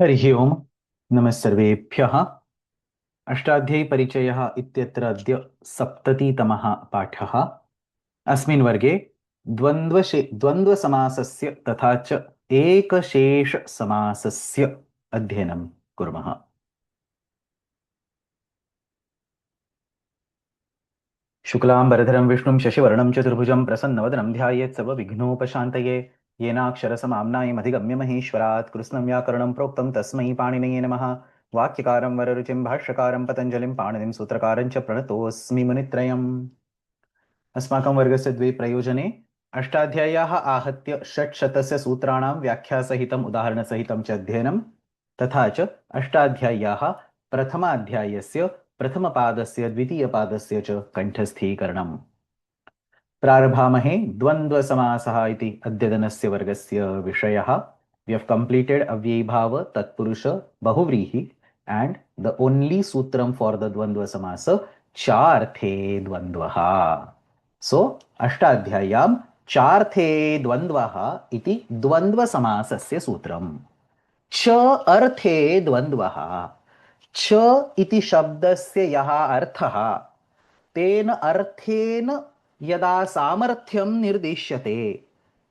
हरिः ओम् नमः सर्वेभ्यः। अष्टाध्यायी परिचयः इत्यत्र अद्य 70तमः पाठः। अस्मिन् वर्गे द्वन्द्वसमासस्य तथा च एकशेषसमासस्य अध्ययनं कुर्मः। शुक्लाम्बरधरं विष्णुं शशिवर्णं चतुर्भुजं प्रसन्नवदनं ध्यायेत् सर्वविघ्नोपशान्तये। येनाक्षरसमाम्नायमधिगम्य महेश्वरात् कृत्स्नं व्याकरणं प्रोक्तं तस्मै पाणिनये नमः। वाक्यकारं वररुचिं भाष्यकारं पतञ्जलिं पाणिनिं सूत्रकारं च प्रणतोऽस्मि मुनित्रयम्। अस्माकं वर्गस्य द्वे प्रयोजने अष्टाध्याय्याः आहत्य षट्शतस्य सूत्राणां व्याख्यासहितम् उदाहरणसहितं च अध्ययनं तथा च अष्टाध्याय्याः प्रथमाध्यायस्य प्रथमपादस्य द्वितीयपादस्य च कण्ठस्थीकरणम्। प्रारभामहे द्वन्द्वसमासः इति अद्यतनस्य वर्गस्य विषयः। We have completed अव्ययीभाव तत्पुरुष बहुव्रीहि and the only sutram for the द्वन्द्व समास चार्थे द्वन्द्वः. So अष्टाध्याय्यां चार्थे द्वन्द्वः इति द्वन्द्वसमासस्य सूत्रम्। च अर्थे द्वन्द्वः। च इति शब्दस्य यः अर्थः तेन अर्थेन यदा सामर्थ्यं निर्दिश्यते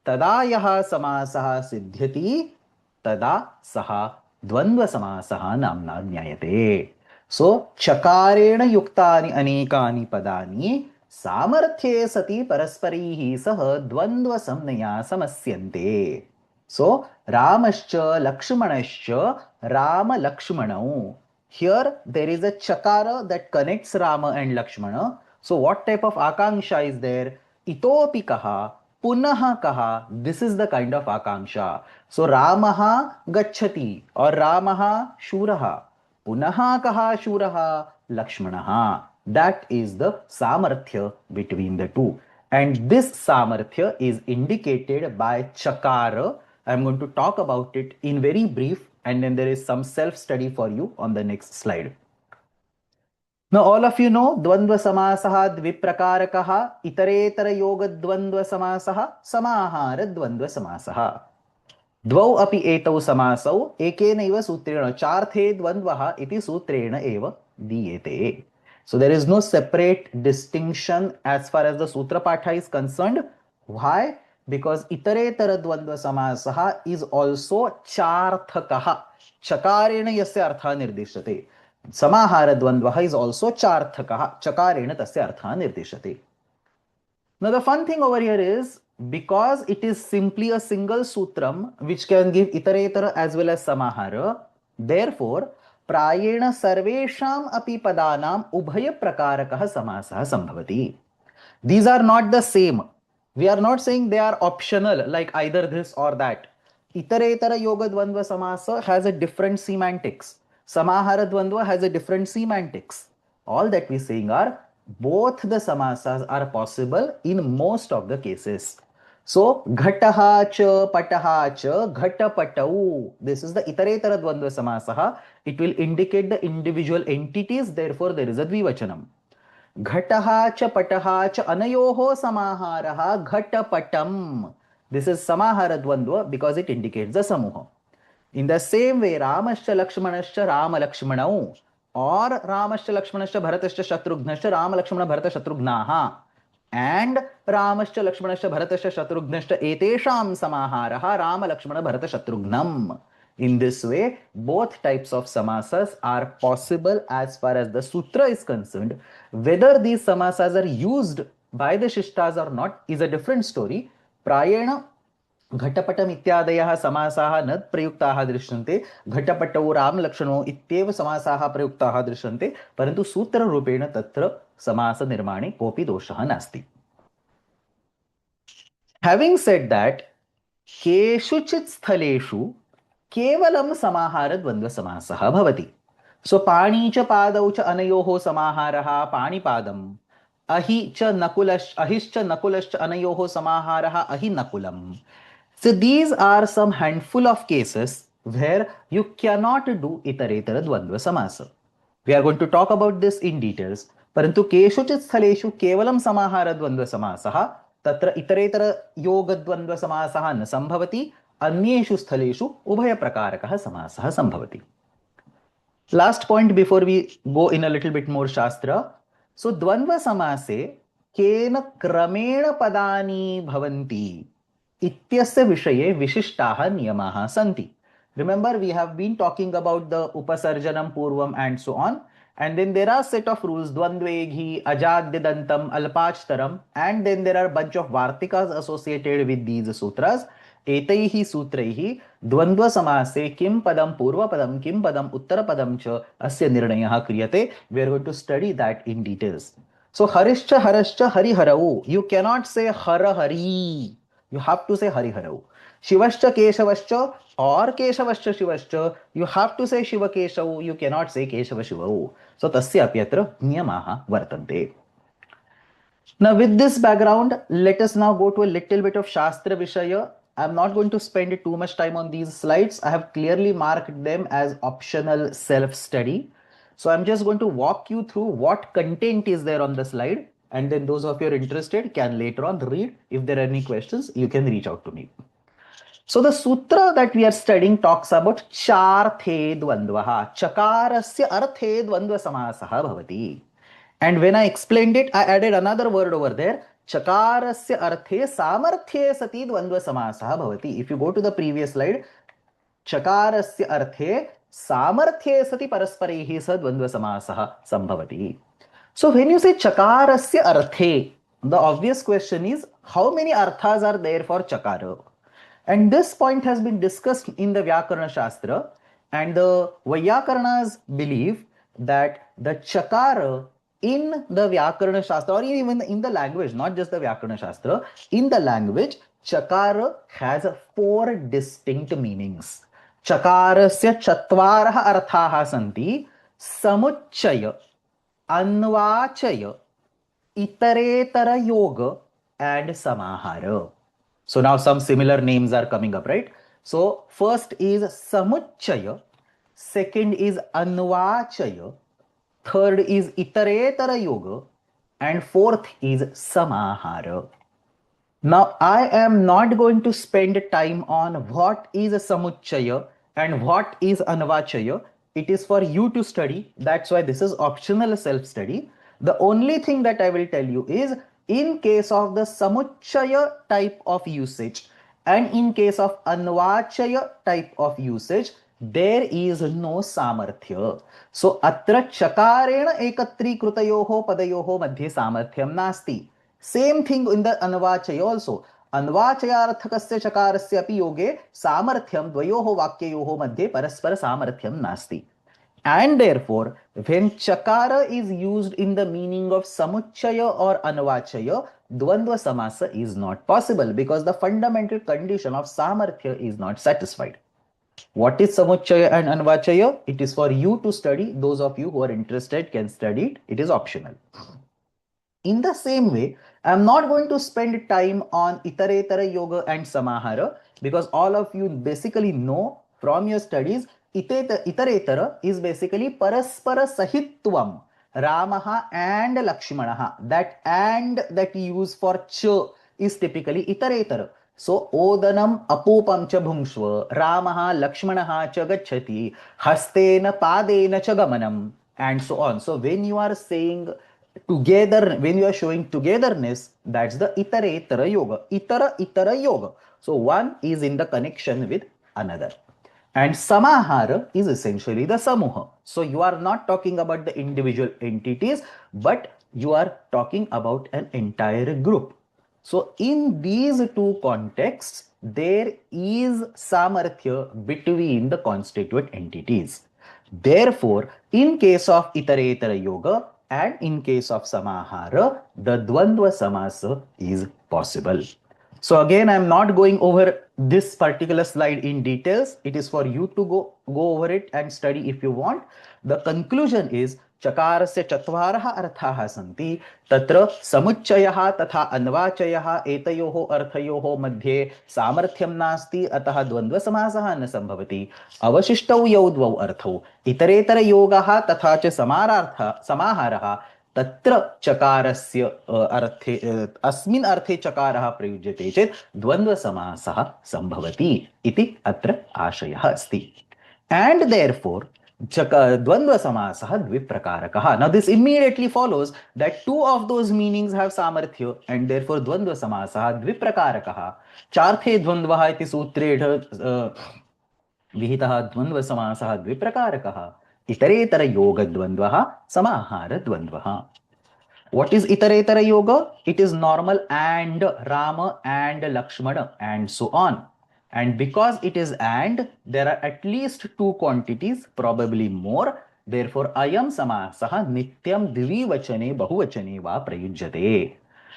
तदा यः समासः सिद्ध्यति तदा सः द्वन्द्वसमासः नाम्ना ज्ञायते। सो चकारेण युक्तानि अनेकानि पदानि सामर्थ्ये सति परस्परैः सह द्वन्द्वसंज्ञया समस्यन्ते। सो रामश्च लक्ष्मणश्च रामलक्ष्मणौ. Here there is a chakara that connects Rama and Lakshmana. So what type of akanksha is there? Itopi kaha, punaha kaha. This is the kind of akanksha. So Ramaha gacchati or Ramaha shuraha. Punaha kaha shuraha Lakshmanaha. That is the samarthya between the two. And this samarthya is indicated by chakara. I am going to talk about it in very brief, and then there is some self-study for you on the next slide. Now all of you know Dvandva Samasah Dviprakarakaha Itaretara Yoga Dvandva Samasah Samahara Dvandva Samasah. द्वौ अपि एतौ समासौ एकेनैव सूत्रेण चार्थे द्वन्द्वः इति सूत्रेण एव दीयते. So there is no separate distinction as far as the sutra patha is concerned. Why? Because itaretara dvandva samasah is also charthakah. Chakarena yasya artha nirdishyate. Samahara dvandvah is also charthakah. Chakarena tasya artha nirdishyate. Now the fun thing over here is, because it is simply a single sutram which can give itaretara as well as samahara, therefore prayena sarvesham api padanam ubhaya prakarakah samasah sambhavati. These are not the same. We are not saying they are optional like either this or that. Itaretara yoga dvandva samasa has a different semantics. Samahara dvandva has a different semantics. All that we are saying are both the samasas are possible in most of the cases. So, ghataha cha pataha cha ghatapatau. This is the itaretara dvandva samasah. It will indicate the individual entities, therefore there is a dvivachanam. Ghataha cha pataha cha anayoho samaharaha ghatapatam. This is samahara dvandva because it indicates the samuha. In the same way, Ramascha Lakshmanascha Rama Lakshmanau or Ramascha Lakshmanascha Bharatascha Shatrughnascha Rama Lakshmana Bharata Shatrugnaha and Ramascha Lakshmanascha Bharatascha Shatrughnascha Etesham Samaharaha Rama Lakshmana Bharata Shatrugnam. In this way, both types of samasas are possible as far as the sutra is concerned. Whether these samasas are used by the shishtas or not is a different story. Prayena घटपटम इत्यादयः समासाः न प्रयुक्ताः दृश्यन्ते. घटपटौ रामलक्ष्मणौ इत्येव समासाः प्रयुक्ताः दृश्यन्ते, परन्तु सूत्ररूपेण तत्र समासनिर्माणे कोऽपि दोषः नास्ति. Having said that, केषुचित् स्थलेषु केवलं समाहारद्वन्द्वसमासः भवति. सो पाणी च पादौ च अनयोः समाहारः पाणिपादम्. अहिश्च नकुलश्च अनयोः समाहारः अहिनकुलम्. So these are some handful of cases where you cannot do itaretara dvandva samasa. We are going to talk about this in details. Parantu keshuchit sthaleshu kevalam samahara dvandva samasah tatra itaretara yoga dvandva samasah na sambhavati अन्येषु स्थलेषु उभयप्रकारकः समासः सम्भवति. Last point before we go in a little bit more Shastra. So Dvandva Samase केन क्रमेण पदानि भवन्ति इत्यस्य विषये विशिष्टाः नियमाः सन्ति. Remember, we have been talking about the upasarjanam purvam and so on. And then there are set of rules, dvandveghi, ajadyadantam, alpachtaram, and then there are bunch of vartikas associated with these sutras. एतैः सूत्रैः द्वन्द्व समासे किं पदं पूर्वपदं किं पदं उत्तरपदं च अस्य निर्णयः क्रियते. We are going to study that in details. So हरिश्च हरश्च हरिहरौ, you cannot say हरहरि, you have to say हरिहरौ. शिवश्च केशवश्च or केशवश्च शिवश्च, you have to say शिवकेशौ, you cannot say केशवशिवौ. So तस्य अपि अत्र नियमाः वर्तन्ते. Now with this background, let us now go to a little bit of Shastra Vishaya. I'm not going to spend too much time on these slides. I have clearly marked them as optional self-study. So I'm just going to walk you through what content is there on the slide, and then those of you who are interested can later on read. If there are any questions, you can reach out to me. So the sutra that we are studying talks about charthe dvandvaha. Chakarasya arthe dvandva samasah bhavati. And when I explained it, I added another word over there. Chakarasya arthe samarthye sati dvandva samasah bhavati. If you go to the previous slide, chakarasya arthe samarthye sati parasparehi sa dvandva samasah sambhavati. So when you say chakarasya arthe, the obvious question is how many arthas are there for chakara? And this point has been discussed in the Vyakarana Shastra, and the Vaiyakarnas believe that the chakara in the Vyakarana Shastra, or even in the language, not just the Vyakarana Shastra, in the language, chakara has 4 distinct meanings. Chakarasya chatvarah arthaha santi: samuchchaya, anvachaya, itaretara yoga, and samahara. So now some similar names are coming up, right? So first is samuchchaya, second is anvachaya, third is itaretara yoga, and fourth is samahara. Now I am not going to spend time on what is a samuchchaya and what is anvachaya. It is for you to study. That's why this is optional self-study. The only thing that I will tell you is, in case of the samuchchaya type of usage and in case of anvachaya type of usage, there is no samarthya. So atra chakarena ekatrikృతయోः पदयोः मध्ये सामर्थ्यं नास्ति. Same thing in the anvachaya also. अन्वाचयार्थकस्य चकारस्य अपि योगे सामर्थ्यं द्वयोः वाक्ययोः मध्ये परस्पर सामर्थ्यं नास्ति. And therefore, when chakara is used in the meaning of samuchchaya or anvachaya, dvandva samasa is not possible because the fundamental condition of samarthya is not satisfied. What is samuchchaya and anvachaya? It is for you to study. Those of you who are interested can study it. It is optional. In the same way, I am not going to spend time on itaretara yoga and samahara because all of you basically know from your studies, itaretara is basically paraspara sahitvam, Ramaha and Lakshmanaha. That and that you use for ch is typically itaretara. So odanam apupam cha bhungshva, Ramaha Lakshmanaha cha gacchati, hastena padena cha gamanam, and so on. So when you are saying together, when you are showing togetherness, that's the itaretara yoga. Itara yoga. So one is in the connection with another. And samahara is essentially the samuha. So you are not talking about the individual entities, but you are talking about an entire group. So in these two contexts, there is samarthya between the constituent entities. Therefore, in case of itaretara yoga and in case of samahara, the dvandva samasa is possible. So again, I am not going over this particular slide in details. It is for you to go over it and study if you want. The conclusion is chakarasya chatvarah arthaः santi tatra samuchchayah tatha anvachayah etayoः अर्थयोः मध्ये सामर्थ्यं नास्ति अतः द्वन्द्व समासः न संभवति. अवशिष्टौ यौ द्वौ अर्थौ इतरेतर योगः तथा च समाहारः तत्र चकारस्य अर्थे अस्मिन् अर्थे चकारः प्रयुज्यते चेत् द्वन्द्वसमासः सम्भवति इति अत्र आशयः अस्ति. And therefore, Dvandva Samasah Dviprakarakah. Now, this immediately follows that two of those meanings have Samarthya, and therefore Dvandva Samasah Dviprakarakah. Charthe Dvandvaha iti sutredha Vihitah Dvandva Samasah Dviprakarakah. Itaretara Yoga Dvandvaha Samahara Dvandvaha. What is Itaretara Yoga? It is normal and Rama and Lakshmana and so on. And because it is and, there are at least two quantities, probably more. Therefore, ayam samasah nityam dvivachane bahuvachane va prayujyate.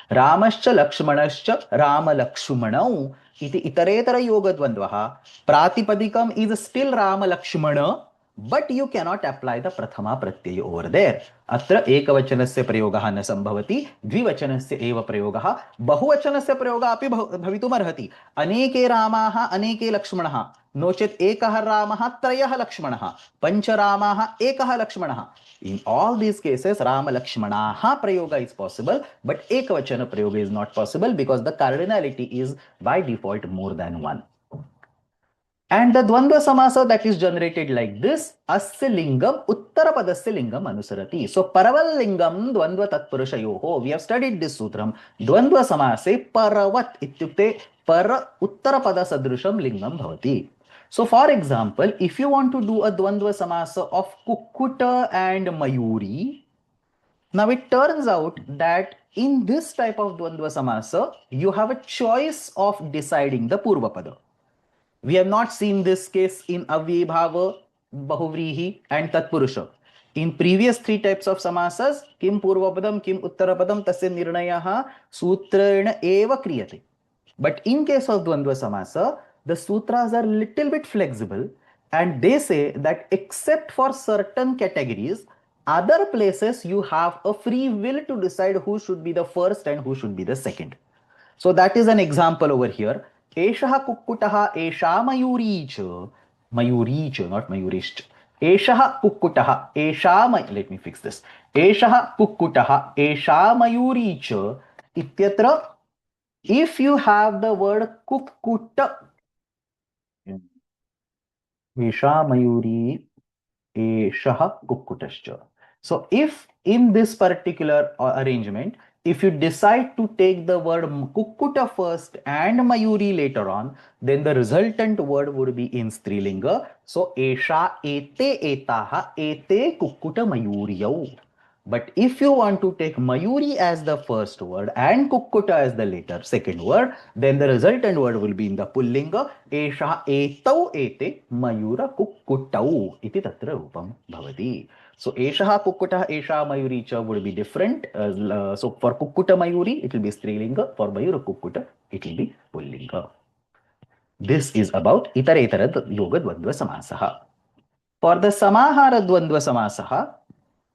Ramascha Lakshmanascha Rama Lakshmanau iti itaretara yoga dvandvaha. Pratipadikam is still Rama Lakshmana, but you cannot apply the prathama pratyaya over there. अत्र एकवचनस्य प्रयोगः न सम्भवति, द्विवचनस्य एव प्रयोगः. बहुवचनस्य प्रयोगः अपि भवितुमर्हति. अनेके रामाः अनेके लक्ष्मणः, नो चेत् एकः रामः त्रयः लक्ष्मणः, पञ्च रामाः एकः लक्ष्मणः. In all these cases, Rama Lakshmanaha prayoga is possible, but ekavachana prayoga is not possible because the cardinality is by default more than one. And the Dvandva Samasa that is generated like this, Asya Lingam Uttarapadasya Lingam Anusarati. So Paraval Lingam Dvandva Tatpurushayoho. We have studied this sutram. Dvandva Samase Paravat Ityukte Para Uttarapada Sadrusham Lingam Bhavati. So for example, if you want to do a Dvandva Samasa of Kukkuta and Mayuri, now it turns out that in this type of Dvandva Samasa, you have a choice of deciding the Purvapada. We have not seen this case in Avyebhava, Bahuvrihi and Tatpurusha. In previous three types of samasas, Kim Purvapadam, Kim Uttarapadam, Tasya Nirnayaha, Sutrena Eva Kriyate. But in case of Dvandva Samasa, the sutras are little bit flexible and they say that except for certain categories, other places you have a free will to decide who should be the first and who should be the second. So that is an example over here. Eshaha kukkutaha esha mayuricha. Mayuricha, not mayurishch. Eshaha kukkutaha esha let me fix this. Eshaha kukkutaha esha mayuricha. Ityatra, if you have the word kukkuta, esha mayuri eshaha kukkutascha. So if in this particular arrangement, if you decide to take the word kukkuta first and mayuri later on, then the resultant word would be in strilinga. So esha ete etaha ete kukkuta mayuriyau. But if you want to take mayuri as the first word and kukkuta as the later second word, then the resultant word will be in the pullinga. Esha etau ete mayura kukkutau iti tatra rupam bhavati. So eshaha kukkutah esha mayuri cha would be different. So for kukkuta mayuri it will be strilinga. For mayura kukkuta it will be pullinga. This is about itaretara yoga dvandva samasaha. For the samahara dvandva samasaha,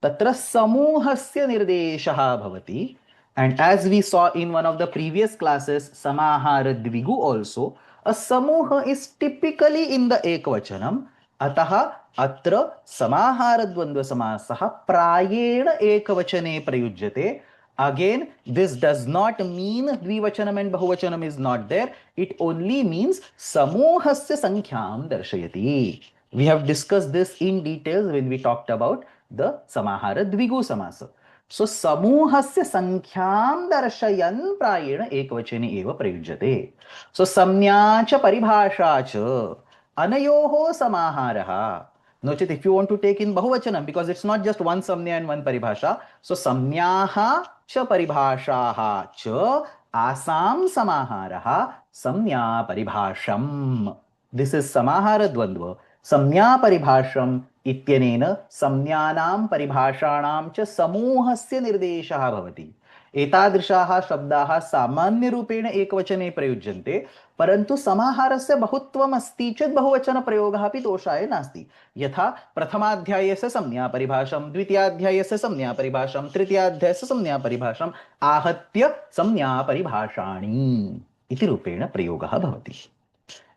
Tatra samuhasya nirdeshaha bhavati. And as we saw in one of the previous classes, samahara dvigu also, a samuha is typically in the ekvachanam. Ataha atra samahara dvandva samasaha prayena ekvachane prayujyate. Again, this does not mean dvivachanam and bahuvachanam is not there. It only means samuhasya sankhyam darshayati. We have discussed this in details when we talked about the samahara dvigu samasa. So samuhasya sankhyaam darshayan prayena ekvachane eva prayujyate. So samnya cha paribhasha cha anayoho samaharaha. Nochit, if you want to take in bahuvachanam, because it's not just one samnya and one paribhasha. So samnyaha cha paribhashaha cha asam samaharaha samnya paribhasham. This is samahara dvandva. Samnya paribhasham इत्यनेन संज्ञानां परिभाषाणां च समूहस्य निर्देशः भवति. एतादृशाः शब्दाः सामान्यरूपेण एकवचने प्रयुज्यन्ते, परन्तु समाहारस्य बहुत्वम् अस्ति चेत् बहुवचनप्रयोगः अपि दोषाय नास्ति. यथा प्रथमाध्यायस्य संज्ञापरिभाषं, द्वितीयाध्यायस्य संज्ञापरिभाषं, तृतीयाध्यायस्य संज्ञापरिभाषम् आहत्य संज्ञापरिभाषाणि इति रूपेण प्रयोगः भवति.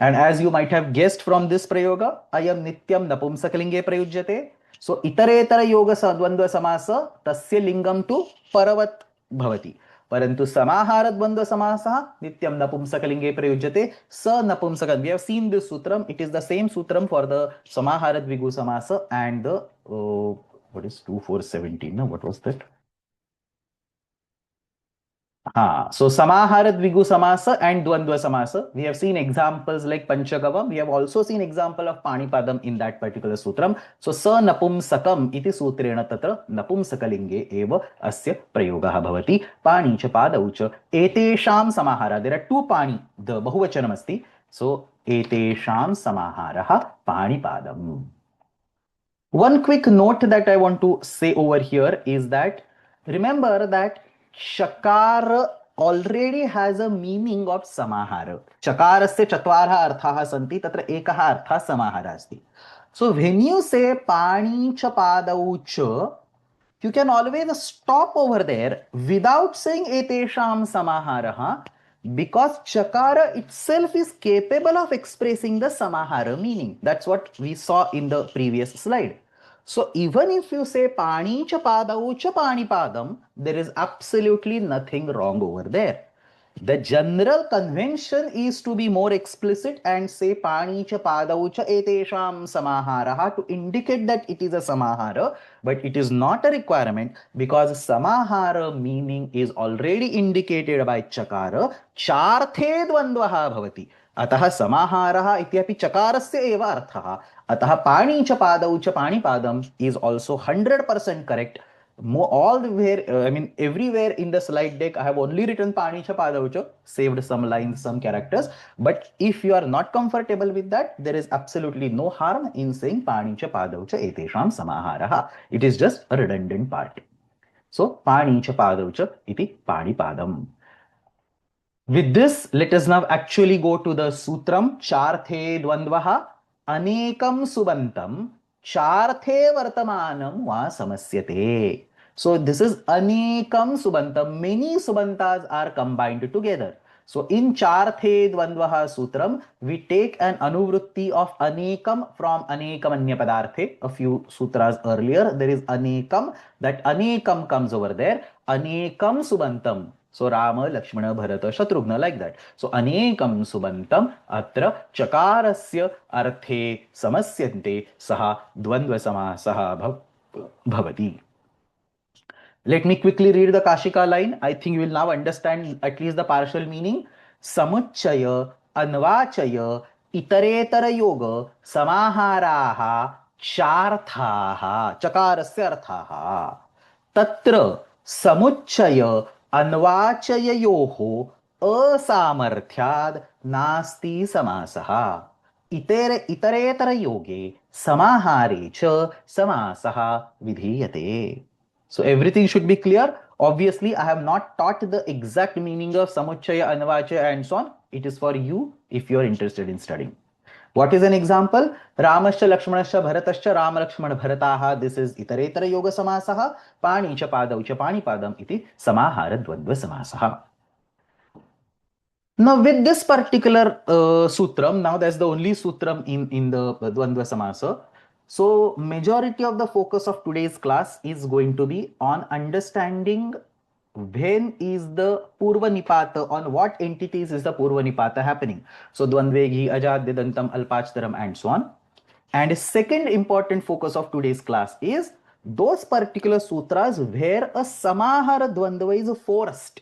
And as you might have guessed from this prayoga, ayam nityam napumsakalinge prayujyate. सो इतरेतर योग द्वंद्व समास तस्य लिंगम तु परवत् भवति, परंतु समाहार द्वंद्व समासः नित्यं नपुंसकलिंगे प्रयुज्यते. स नपुंसक, we have seen this sutram. It is the same sutram for the samahara dvigu samasa and the what is 2417, no, what was that? So Samahara Dvigu Samasa and Dvandva Samasa. We have seen examples like Panchagavam. We have also seen example of Panipadam in that particular sutram. So Sa Napumsakam iti sutrena tatra Napumsakalinge eva asya prayogaha bhavati. Pani cha padau cha etesham samahara. There are two pani, the bahuvachanam asti. So etesham samaharaha Panipadam. One quick note that I want to say over here is that remember that Chakar already has a meaning of samahara. Chakarasya chatvarha arthaha santi tatra ekaha artha samahara asti. So when you say pani cha padau cha, you can always stop over there without saying etesham samaharaha, because chakara itself is capable of expressing the samahara meaning. That's what we saw in the previous slide. So even if you say pani cha padau cha pani padam, there is absolutely nothing wrong over there. The general convention is to be more explicit and say pani cha padau cha etesham samaharaha to indicate that it is a samahara, but it is not a requirement because samahara meaning is already indicated by chakara. Charthe dvandvaha bhavati. अतः समाहारः इत्यपि चकारस्य एव अर्थः. अतः पाणी च पादौ च पाणिपादम is also 100% correct. Everywhere in the slide deck, I have only written Pani cha Padaucha, saved some lines, some characters. But if you are not comfortable with that, there is absolutely no harm in saying Pani cha Padaucha etesham samaharaha. It is just a redundant part. So, Pani cha Padaucha iti Panipadam. With this, let us now actually go to the sutram. Charthe dvandvaha anekam subantam charthe vartamanam va samasyate. So this is anekam subantam. Many subantas are combined together. So in charthe dvandvaha sutram, we take an anuvrutti of anekam from anekam anya padarthe. A few sutras earlier, there is anekam. That anekam comes over there. Anekam subantam. So Rama, Lakshmana, Bharata, Shatrughna, like that. So anekam subantam atra chakarasya arthe samasyante saha dvandva samasaha bhavati. Let me quickly read the Kashika line. I think you will now understand at least the partial meaning. Samuchaya, anvachaya, itaretara yoga, samaharaha, charthaha, chakarasya arthaha. Tatra samuchaya अन्वाचययोः असामर्थ्याद् नास्ति समासः. इतरेतर योगे समाहारे च समासः विधीयते. So everything should be clear. Obviously, I have not taught the exact meaning of samuchaya, anvachaya and so on. It is for you if you are interested in studying. What is an example? Ramascha Lakshmanascha Bharatascha Rama Lakshmana Bharataha. This is itaretara yoga samasaha. Pani cha padau cha panipadam iti samahara dvandva samasaha. Now with this particular sutram, now that's the only sutram in the dvandva samasa. So majority of the focus of today's class is going to be on understanding when is the Purva Nipata, on what entities is the Purva Nipata happening. So Dvandveghi, Ajad, Didantam, Alpachtaram and so on. And second important focus of today's class is those particular sutras where a Samahara Dvandva is forced,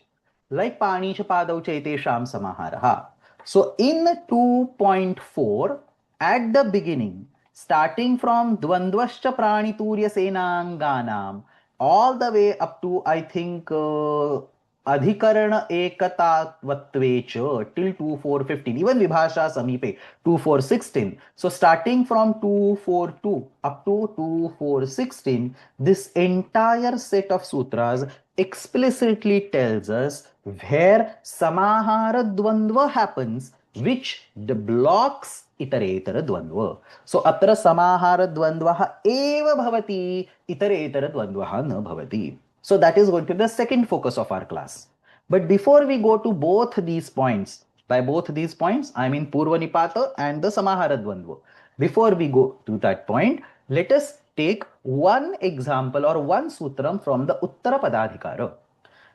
like Pani cha Padau cha etesham samaharaha. So in 2.4, at the beginning, starting from Dvandvascha Praniturya Senanganam, all the way up to, I think, Adhikarana Ekatavatvecha till 2415, even Vibhasha Samipe 2416. So starting from 242 up to 2416, this entire set of sutras explicitly tells us where Samahara Dvandva happens, which blocks iteretara dvandva. So atra samahara dvandvaha eva bhavati, iteretara dvandvaha na bhavati. So that is going to be the second focus of our class. But before we go to both these points, by both these points, I mean Purva Nipata and the Samahara Dvandva. Before we go to that point, let us take one example or one sutram from the Uttara Padadhikara.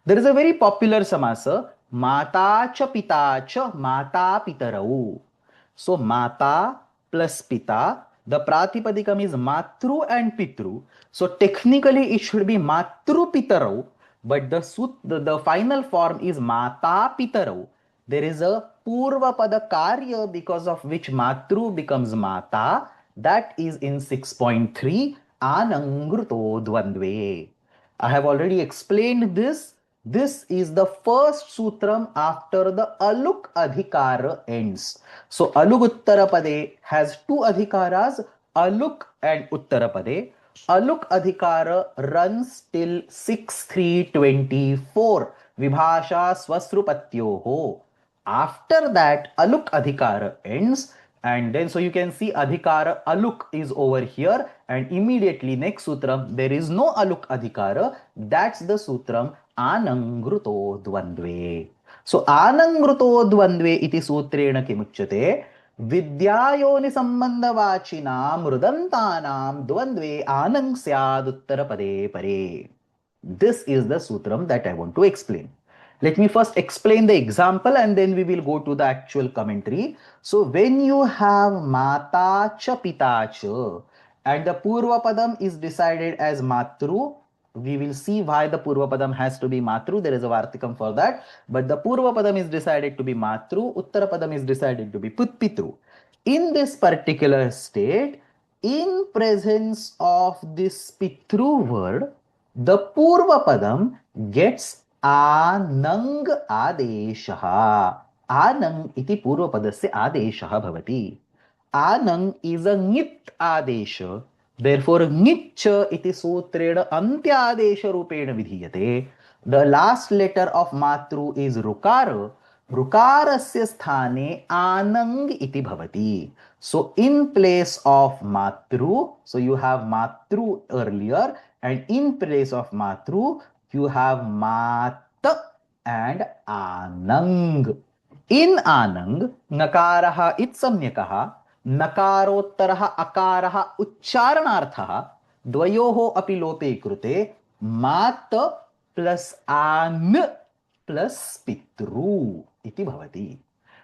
There is a very popular samasa, Mata cha Pita cha Mata Pitarau. So Mata plus Pita, the Pratipadikam is Matru and Pitru. So technically it should be Matru Pitarau, but the final form is Mata Pitarau. There is a Purva Pada Karya because of which Matru becomes Mata. That is in 6.3 Anangruto Dvandve. I have already explained this. This is the first sutram after the Aluk Adhikara ends. So Aluk Uttarapade has two adhikaras, Aluk and Uttarapade. Aluk Adhikara runs till 6.3.24. Vibhasha Swasrupatyoho. After that, Aluk Adhikara ends, and then so you can see Adhikara Aluk is over here, and immediately next sutram there is no Aluk Adhikara. That's the sutram Anangruto Dvandve. So Anangruto Dvandve iti sutrena kimuchyate विद्यायोनि संबंधवाचिनां मृदंतानां द्वंद्वे आनंग स्याद उत्तरपदे परे. This is the sutram that I want to explain. Let me first explain the example and then we will go to the actual commentary. So when you have Mata cha Pita cha and the Purva Padam is decided as Matru, we will see why the Purva Padam has to be Matru. There is a Vartikam for that. But the Purva Padam is decided to be Matru, Uttara Padam is decided to be Pitru. In this particular state, in presence of this Pitru word, the Purva Padam gets Anang Adeshaha. Anang iti Purva Padasya Adeshaha bhavati. Anang is a Ngit Adesha. Therefore, Ngitcha iti sutrena Antyadesha rupena vidhiyate. The last letter of Matru is Rukara. Rukarasya sthane Anang iti bhavati. So, in place of Matru, so you have Matru earlier, and in place of Matru, you have Mat and Anang. In Anang, Nakaraha itsamyakaha, Nakarottaraha akaraha uchcharanarthaha, dvayoho api lope krute, Mat plus An plus Pitru iti bhavati.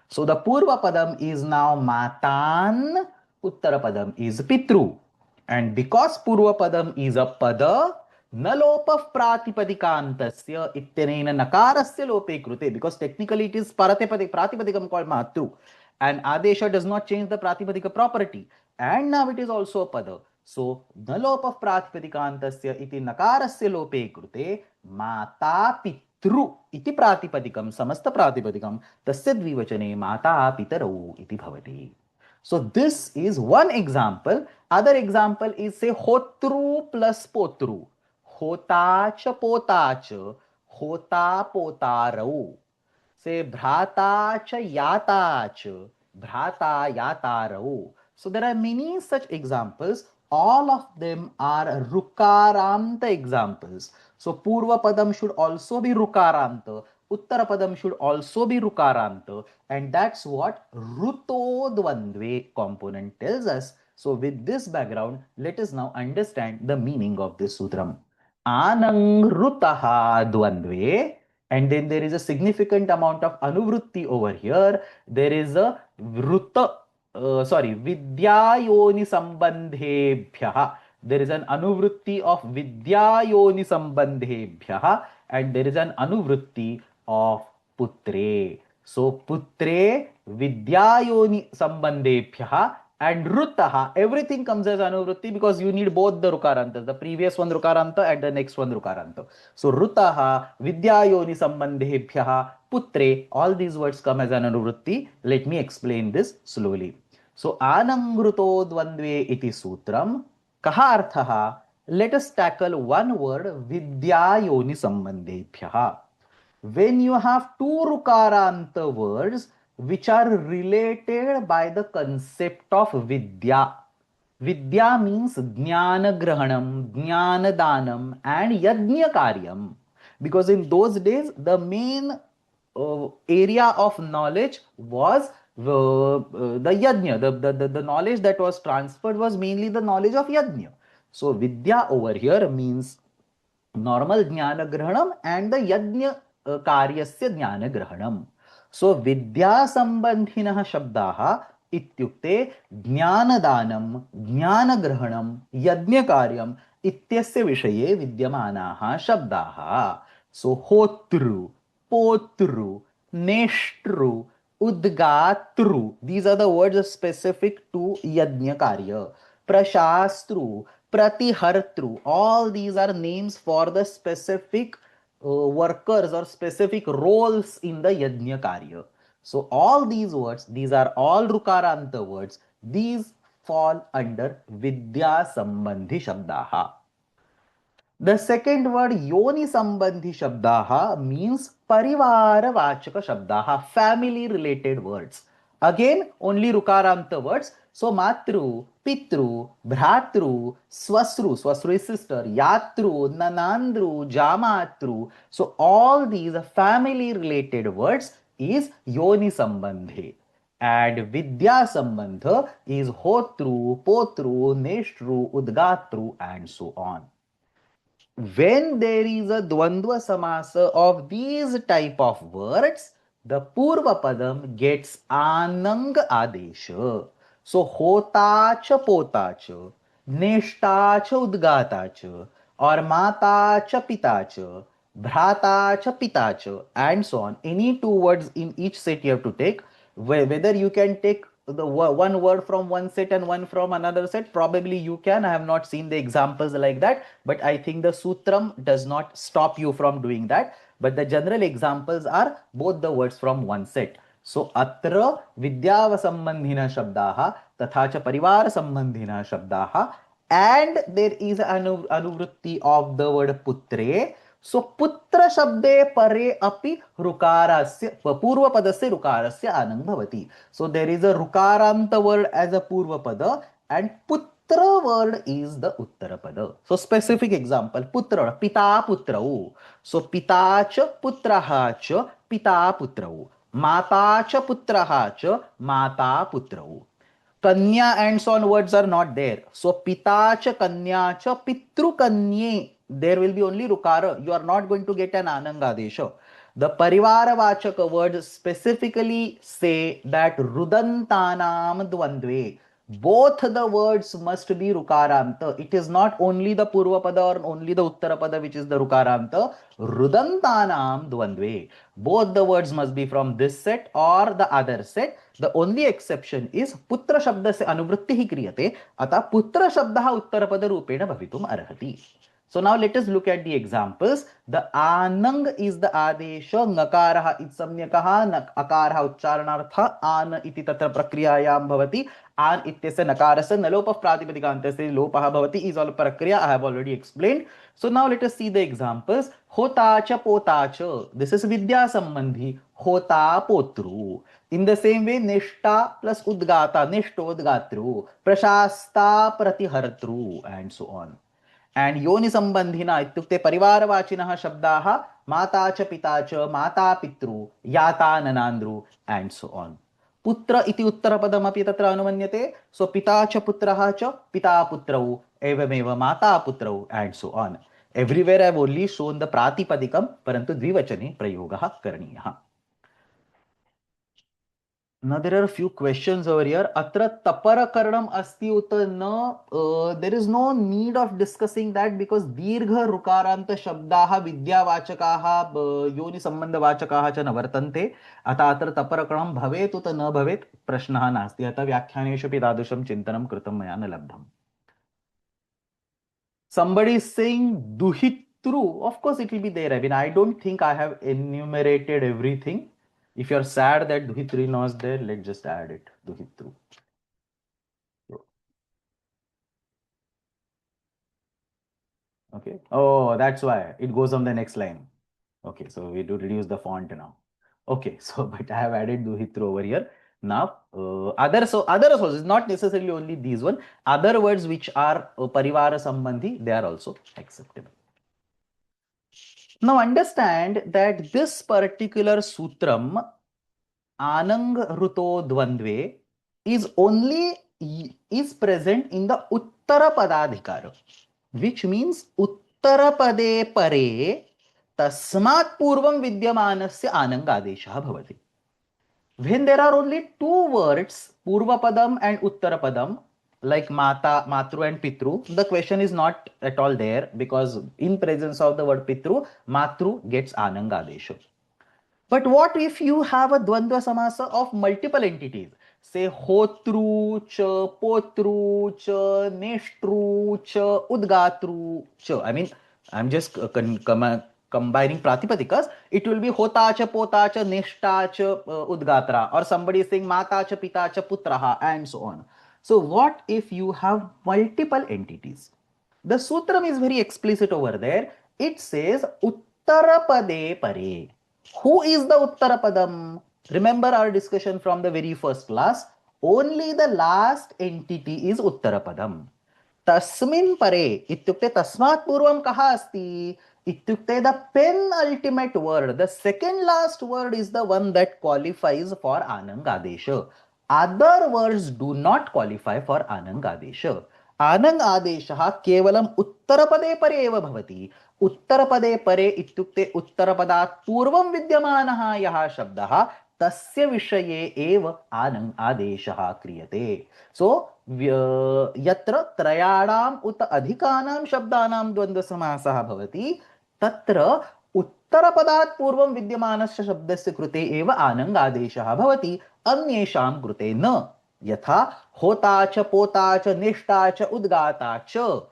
So the Purva Padam is now Matan, Uttara Padam is Pitru. And because Purva Padam is a Pada, Nalopav Pratipadikantasya ittenena Nakarasya lope krute, because technically it is Pratipadikam called Matru. And Adesha does not change the Pratipadika property. And now it is also a Pada. So, Nalopav Pratipadikantasya iti Nakarasya lope krute, Mata Pitru iti Pratipadikam, Samasta Pratipadikam, tasya dvivachane Mata Pitarau iti bhavati. So this is one example. Other example is say Hotru plus Potru. Hota cha pota cha, hota potarau. Say Bhrata cha yata cha, Bhrata yatarau. So there are many such examples. All of them are Rukaranta examples. So Purva Padam should also be Rukaranta. Uttara Padam should also be Rukaranta, and that's what Ruto Dvandve component tells us. So with this background, let us now understand the meaning of this sutram. Anang Rutaha Dvandve, and then there is a significant amount of Anuvrutti over here. There is a Vidyayoni Sambandhebhyaha. There is an Anuvrutti of Vidyayoni Sambandhebhyaha, and there is an Anuvrutti of Putre. So Putre Vidyayoni Sambandhebhyaha and Ruttaha, everything comes as Anuvrutti because you need both the Rukarantas, the previous one Rukaranta and the next one Rukaranta. So Ruttaha, Vidyayoni Sambandhebhyaha, Putre, all these words come as an Anuvrutti. Let me explain this slowly. So Anangruto Dvandve iti sutram, kaha arthaha? Let us tackle one word, Vidyayoni Sambandhebhyaha. When you have two Rukaranta words which are related by the concept of Vidya. Vidya means Jnana Grahanam, Jnana Danam and Yajna Karyam. Because in those days, the main area of knowledge was the Yajna. The knowledge that was transferred was mainly the knowledge of Yajna. So Vidya over here means normal jnana grahanam and the yajna karyasya jnana grahanam. So vidya sambandhinah shabdaah इत्युक्ते ज्ञानदानं ज्ञानग्रहणं यज्ञकार्यम् इत्यस्य विषये विद्यमानाः शब्दाः. सो होतृ पोतृ नेष्टृ उद्गातृ, these are the words specific to yajna karya. Prashastru, pratihartru, all these are names for the specific workers or specific roles in the yajna karya. So all these words, these are all rukaranta words, these fall under vidya sambandhi shabdaha. The second word yoni sambandhi shabdaha means parivara vachaka shabdaha, family related words. Again, only rukaranta words. So matru, pitru, bhratru, swasru, swasru is sister, yatru, nanandru, jamatru. So all these family related words is yoni sambandhi. And vidya sambandha is hotru, potru, neshtru, udgatru, and so on. When there is a dvandva samasa of these type of words, the purva padam gets anang adesha. So hota cha pota cha, neshta cha udgata cha, or mata cha pita cha, bhrata cha pita cha, and so on. Any two words in each set you have to take. Whether you can take the one word from one set and one from another set, probably you can. I have not seen the examples like that, but I think the sutram does not stop you from doing that. But the general examples are both the words from one set. So atra vidyavasambandhina shabdaha tatha cha parivar sambandhina shabdaha, and there is an anuvrutti of the word putre. So putra shabde pare api rukarasya purva padasya rukarasya anang bhavati. So there is a rukaranta word as a purva pada and putra word is the uttara pada. So specific example, putra, pita putrau. So pita cha putraha cha pita putrau. Mata cha putraha cha mata putrau. Kanya and so on words are not there. So pita cha kanya cha pitru kanye. There will be only rukara. You are not going to get an anangadesha. The parivara vachaka words specifically say that rudantanam dvandve. Both the words must be rukaranta. It is not only the purva pada or only the uttara pada which is the rukaranta. Rudantanam dvandve. Both the words must be from this set or the other set. The only exception is putra shabda se anuvritti hi kriyate. Ata putra shabdaha uttara pada rupena bhavitum arhati. So now let us look at the examples. The anang is the adesha, ngakaraha itsamnyakaha, akaraha uchcharanartha, an iti tatra prakriyayam bhavati, an ityasya nakarasya nalopa pratipadikantasya lopaha bhavati is all prakriya. I have already explained. So now let us see the examples. Hota cha pota cha. This is vidya sambandhi. Hota potru. In the same way, nishta plus udgata, nishto udgatru, prashasta pratihartru, and so on. And yoni sambandhina ityukte parivaravachinaha shabdaha mata cha pita cha mata pitru yata nanandru and so on. Putra iti uttarapadam api tatra anumanyate. So pita cha putraha cha pita putrau evameva mata putrau and so on. Everywhere I have only shown the pratipadikam parantu dvivachane prayogaha karaniyah. Now there are a few questions over here. Atra tapara karanam asti uta na. There is no need of discussing that because dirgha rukaranta shabdaha vidyavachakaha yoni sambandha vachakaha cha navartante. Ata atra tapara karanam bhavet uta na bhavet prashnaha nasti. Ata vyakhyaneshu pi tadusham chintanam kritam maya na labdham. Somebody is saying duhitru. Of course it will be there. I mean, I don't think I have enumerated everything. If you're sad that Duhitri is there, let's just add it. Duhitru. Okay. Oh, that's why it goes on the next line. Okay, so we do reduce the font now. Okay, so but I have added Duhitru over here. Now, other sources, not necessarily only these one. Other words which are parivara sambandhi, they are also acceptable. Now understand that this particular sutram Anang Ruto Dvandve is only present in the उत्तरपदाधिकार, which means उत्तरपदे परे तस्मात् पूर्वं विद्यमानस्य आनङ्गादेशः भवति. When there are only two words, Purvapadam and Uttarapadam, like Mata, Matru and Pitru, the question is not at all there because in presence of the word Pitru, Matru gets Anangadesha. But what if you have a Dvandva Samasa of multiple entities? Say Hotru, Cha, Potru, Cha, Neshtru, Cha, Udgatru, Cha. I mean, I'm just combining Pratipadikas. It will be Hota, Cha, Pota, Cha, Neshta, Cha, Udgatra. Or somebody is saying Mata, Cha, Pita, Cha, Putraha, and so on. So what if you have multiple entities? The sutram is very explicit over there. It says Uttarapade Pare. Who is the Uttarapadam? Remember our discussion from the very first class. Only the last entity is Uttarapadam. Tasmin pare ityukte tasmat purvam kaha asti ityukte the penultimate word, the second last word is the one that qualifies for Anangadesha. Other words do not qualify for Anangadesha. Anangadesha kevalam उत्तरपदे परे एव भवति. उत्तरपदे परे इत्युक्ते उत्तरपदात् पूर्वं विद्यमानः यः शब्दः तस्य विषये एव आनङ् आदेशः क्रियते. सो यत्र त्रयाणाम् उत अधिकानां शब्दानां द्वन्द्वसमासः भवति तत्र उत्तरपदात् पूर्वं विद्यमानस्य शब्दस्य कृते एव आनङ् आदेशः भवति, अन्येषां कृते न. यथा होता च, पोता च, निष्ठा च, उद्गाता च.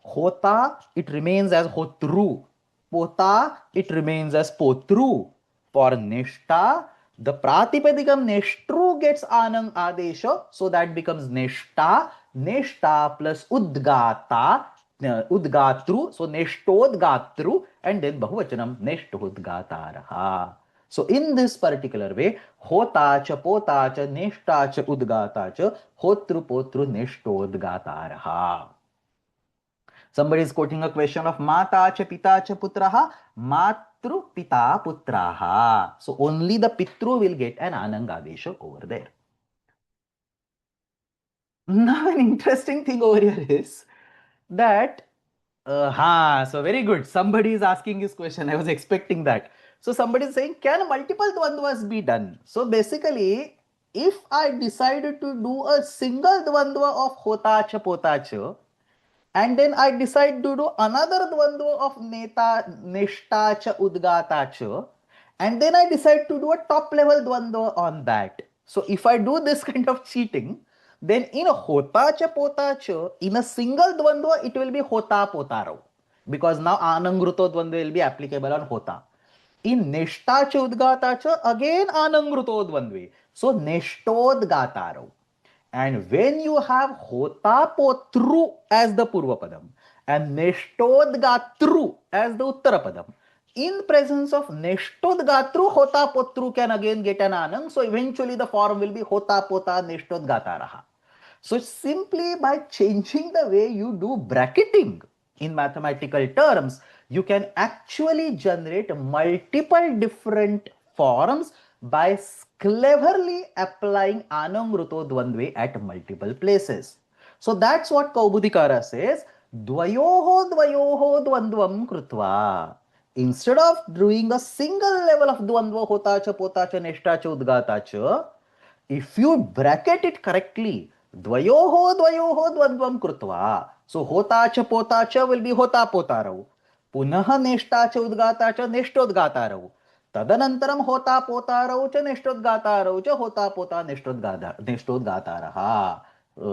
Hota, it remains as hotru. Pota, it remains as potru. For neshta, the pratipadikam neshtru gets anang adesha, so that becomes neshta. Neshta plus udgata, udgatru, so neshtodgatru, and then bahuvachanam neshtodgataraha. So in this particular way, hota cha, pota cha, neshta cha, udgata cha, hotru, potru, neshtodgataraha. Somebody is quoting a question of Mata cha, Pita cha, Putraha, Matru, Pita, Putraha. So only the Pitru will get an Anangadesha over there. Now an interesting thing over here is that, so very good. Somebody is asking this question. I was expecting that. So somebody is saying, can multiple Dvandvas be done? So basically, if I decided to do a single Dvandva of Hota cha, Pota cha, and then I decide to do another dvandva of neta, nishta cha, udgata cha, and then I decide to do a top level dvandva on that. So if I do this kind of cheating, then in a hota cha, pota cha, in a single dvandva, it will be hota, potaro. Because now anangruto dvandva will be applicable on hota. In nishta cha, udgata cha, again anangruto dvandve. So nishtodgataro. And when you have hota potru as the purvapadam and neshtodgatru as the uttarapadam, in presence of neshtodgatru, hota potru can again get an anang. So eventually the form will be hota pota neshtodgataraha. So simply by changing the way you do bracketing in mathematical terms, you can actually generate multiple different forms by cleverly applying anangruto dvandve at multiple places. So that's what Kaubudikara says, dvayoho dvandvam krutva. Instead of doing a single level of dvandva hota cha, pota cha, neshta cha, udgata cha, if you bracket it correctly, dvayoho dvandvam krutva. So hota cha, pota cha will be hota potarau. Punaha neshta cha, udgata cha, neshtodgatarau. तदनंतरम होता पोतारौ च नेष्टोद्गातारौ च होता पोता नेष्टोद्गातारः.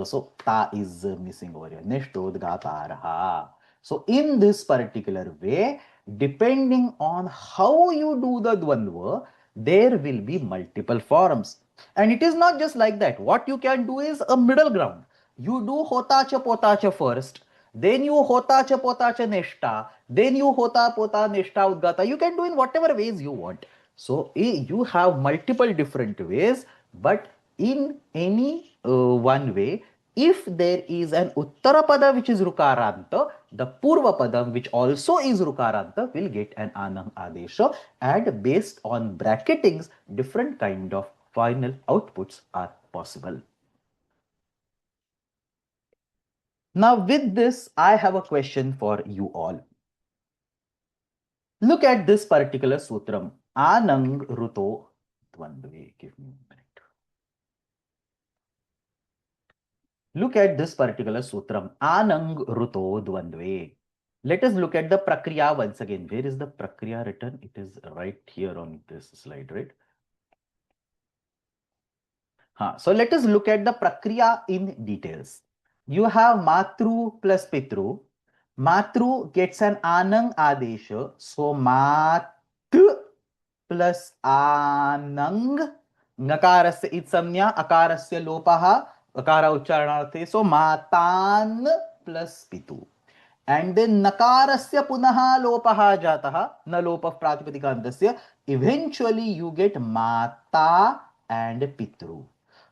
So ta is missing over here. Neshtodgataraha. So in this particular way, depending on how you do the dvandva, there will be multiple forms. And it is not just like that. What you can do is a middle ground. You do hota cha, pota cha first. Then you hota cha, pota cha, neshta. Then you hota pota neshta udgata. You can do in whatever ways you want. So you have multiple different ways, but in any one way, if there is an uttarapada which is rukaranta, the purvapadam which also is rukaranta will get an anam adesha, and based on bracketings, different kind of final outputs are possible. Now with this, I have a question for you all. Look at this particular sutram. Anang ruto dvandve. Give me a minute. Look at this particular sutram. Anang ruto dvandve. Let us look at the prakriya once again. Where is the prakriya written? It is right here on this slide, right? So let us look at the prakriya in details. You have matru plus pitru. Matru gets an anang adesha. So mat plus anang. Nakarasya itsamnya, akarasya lopaha, akara uchcharanarthe. So matan plus pitu. And then nakarasya punaha lopaha jataha, na lopah pratipadikantasya. Eventually you get mata and pitru.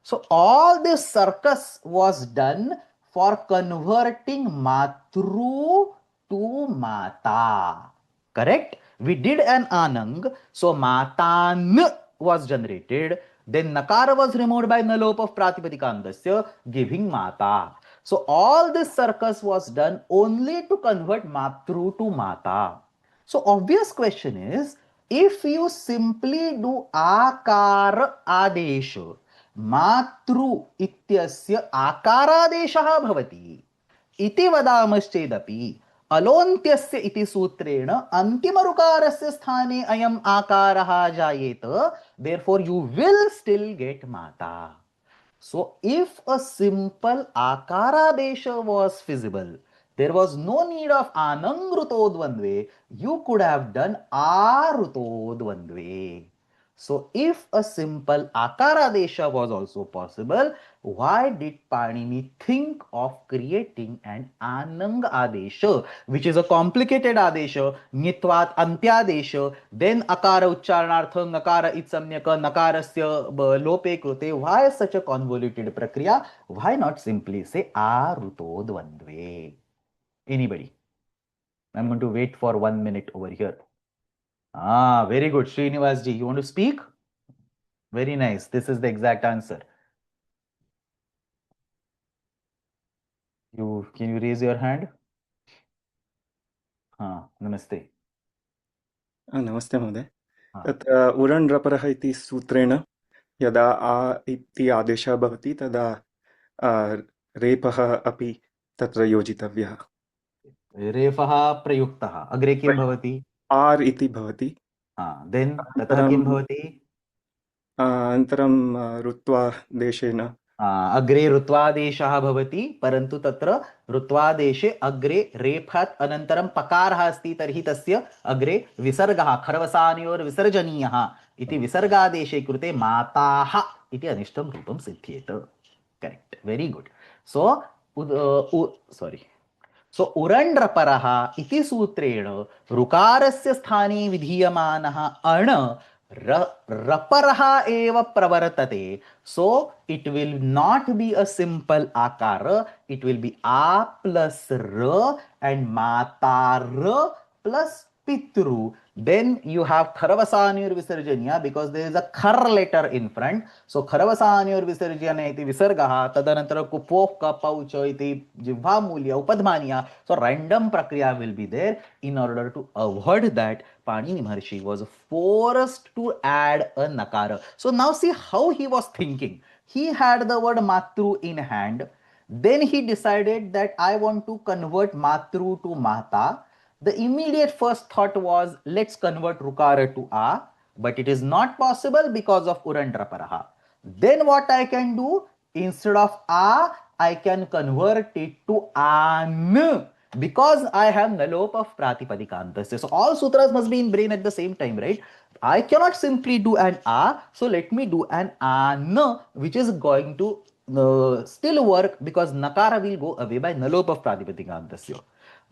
So all this circus was done for converting matru to mata. Correct? We did an anang, so matan was generated. Then nakara was removed by nalop of pratipadikandasya, giving mata. So all this circus was done only to convert matru to mata. So obvious question is, if you simply do akar adesha, matru इत्यस्य आकारादेशः भवति इति वदामश्चेदपि अलोन्त्यस्य इति सूत्रेण अन्तिमरुकारस्य स्थाने अयम् आकारः जायेत, therefore you will still get mata. So if a simple akaradesha was feasible, there was no need of anangrutodvandve, you could have done arutodvandve. So if a simple akaradesha was also possible, why did Panini think of creating an anang adesha, which is a complicated adesha, nitvat antyadesha, then akara uchcharanartham nakara itsamnyaka nakarasya lope krute? Why such a convoluted prakriya? Why not simply say arutodvandve? Anybody? I'm going to wait for 1 minute over here. Very good. Srinivas ji, you want to speak? Very nice. This is the exact answer. Can you raise your hand? Namaste. नमस्ते महोदय. तत्र उरण् रपरः इति सूत्रेण यदा आ इति आदेशः भवति तदा रेफः अपि तत्र योजितव्यः. रेफः प्रयुक्तः. अग्रे किं भवति? आर् इति भवति. देन् ततः किं भवति? अनन्तरं रुत्वा देशेन अग्रे रुत्वादेशः भवति, परन्तु तत्र रुत्वादेशे अग्रे रेफात् अनन्तरं पकारः अस्ति, तर्हि तस्य अग्रे विसर्गः खरवसानयोर्विसर्जनीयः इति विसर्गादेशे कृते माताः इति अनिष्टं रूपं सिद्ध्येत. करेक्ट. Very good. सो उरण् रपरः इति सूत्रेण ऋकारस्य स्थाने विधीयमानः अण् रपरः एव प्रवर्तते. So it will not be a simple akara, it will be a plus r and matar plus pitru. Then you have kharavasanyur visarjanya because there is a khar letter in front. So kharavasanyur visarjanya iti visargaha tadanantara kupoh ka paucha iti jivhamulya upadmanya. So random prakriya will be there. In order to avoid that, Panini Maharshi was forced to add a nakara. So now see how he was thinking. He had the word matru in hand. Then he decided that I want to convert matru to mata. The immediate first thought was, let's convert rukara to a, but it is not possible because of urandraparaha. Then what I can do, instead of a, I can convert it to an, because I have nalop of pratipadikantasya. So all sutras must be in brain at the same time, right? I cannot simply do an a, so let me do an an, which is going to still work because nakara will go away by nalop of pratipadikantasya.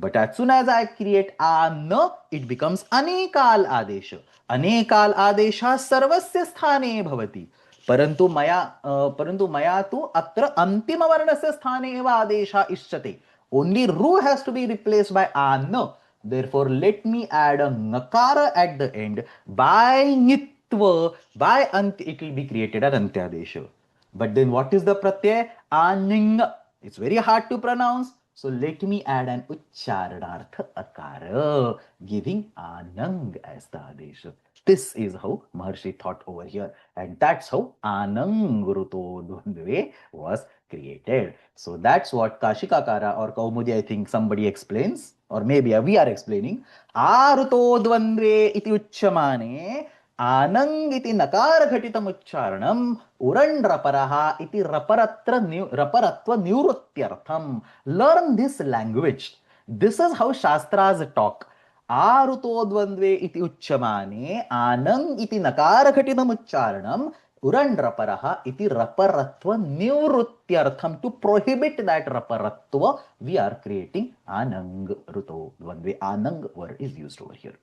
But as soon as I create an, it becomes anekal adesha. Anekal adesha sarvasya sthane bhavati. परंतु मया तु अत्र अंतिम वर्णस्य स्थाने एव आदेशः इष्यते. Only ru has to be replaced by an. Therefore, let me add a nakara at the end. By nitva, by ant, it will be created as antyadesha. But then what is the pratyay? Aning. It's very hard to pronounce. So let me add an uchcharanartha akara, giving anang as the adesh. This is how Maharshi thought over here, and that's how anang ruto dvandve was created. So that's what Kashikakara or Kaumudi, I think somebody explains, or maybe we are explaining. Aruto dvandve iti uchchamane आनंग इति नकार घटितम उच्चारणम उरण् रपरः इति रपरत्व निवृत्त्यर्थम. Learn this language. This is how shastras talk. आरुतो द्वंद्वे इति उच्यमाने आनंग इति नकार घटितम उच्चारणम उरण् रपरः इति रपरत्व निवृत्त्यर्थम. टू प्रोहिबिट दैट रपरत्व वी आर क्रिएटिंग आनंग रुतो द्वंद्वे. आनंग word is used over here.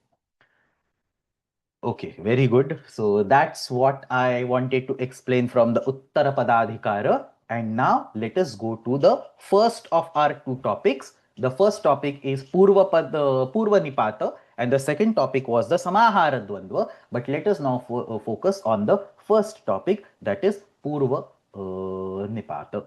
Okay, very good. So that's what I wanted to explain from the Uttara Padadhikara. And now let us go to the first of our two topics. The first topic is Purva Nipata, and the second topic was the Samahara Dvandva. But let us now focus on the first topic, that is Purva Nipata.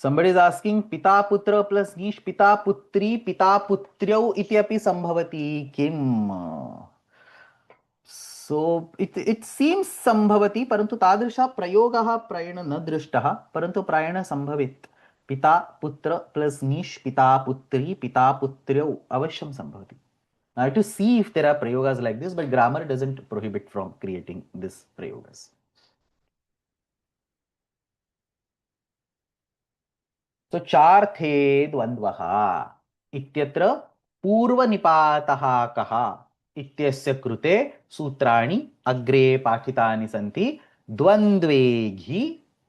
Somebody is asking pita putra plus nish pita putri pita putriau iti sambhavati kim. So it seems sambhavati parantu tadrisha prayogaha prayena na drishtaha parantu prayena sambhavit. Pita putra plus nish pita putri pita putriau avashyam sambhavati. Now I have to see if there are prayogas like this, but grammar doesn't prohibit from creating this prayogas. So चार्थे द्वन्द्वः इत्यत्र पूर्वनिपातः कः इत्यस्य कृते सूत्राणि अग्रे पाठितानि सन्ति. द्वन्द्वे घि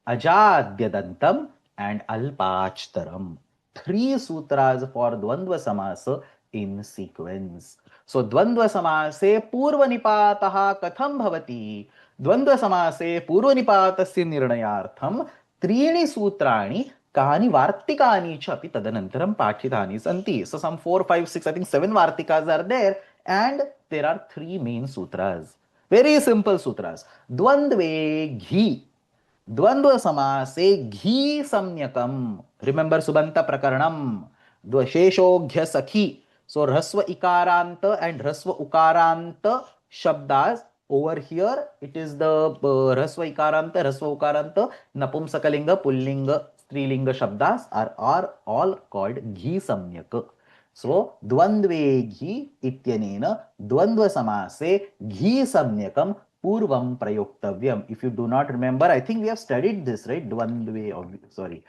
अजाद्यदन्तम् and alpachtaram. 3 sutras for dvandva samasa in sequence. So dvandva samase purvanipatah katham bhavati. Dvandva samase purvanipatasya nirnayartham त्रीणि सूत्राणि कानि वार्तिकानि च अपि तदनन्तरं पाठितानि सन्ति. So some 4, 5, 6, I think 7 vartikas are there, and there are 3 main sutras. Very simple sutras. Dvandve ghi. द्वंद्व समासे घी सम्यकम. Remember सुबंत प्रकरणम. द्वशेषोघ्य सखी. So hrasva ikaranta and hrasva ukaranta shabdas. Over here it is the hrasva ikaranta, hrasva ukaranta, napumsakalinga, pullinga, strilinga shabdas are all called ghi samyak. So द्वंद्वे घी इत्यनेन द्वंद्व समासे घी सम्यकम Purvam Prayoktavyam. If you do not remember, I think we have studied this, right? Dvandve, sorry.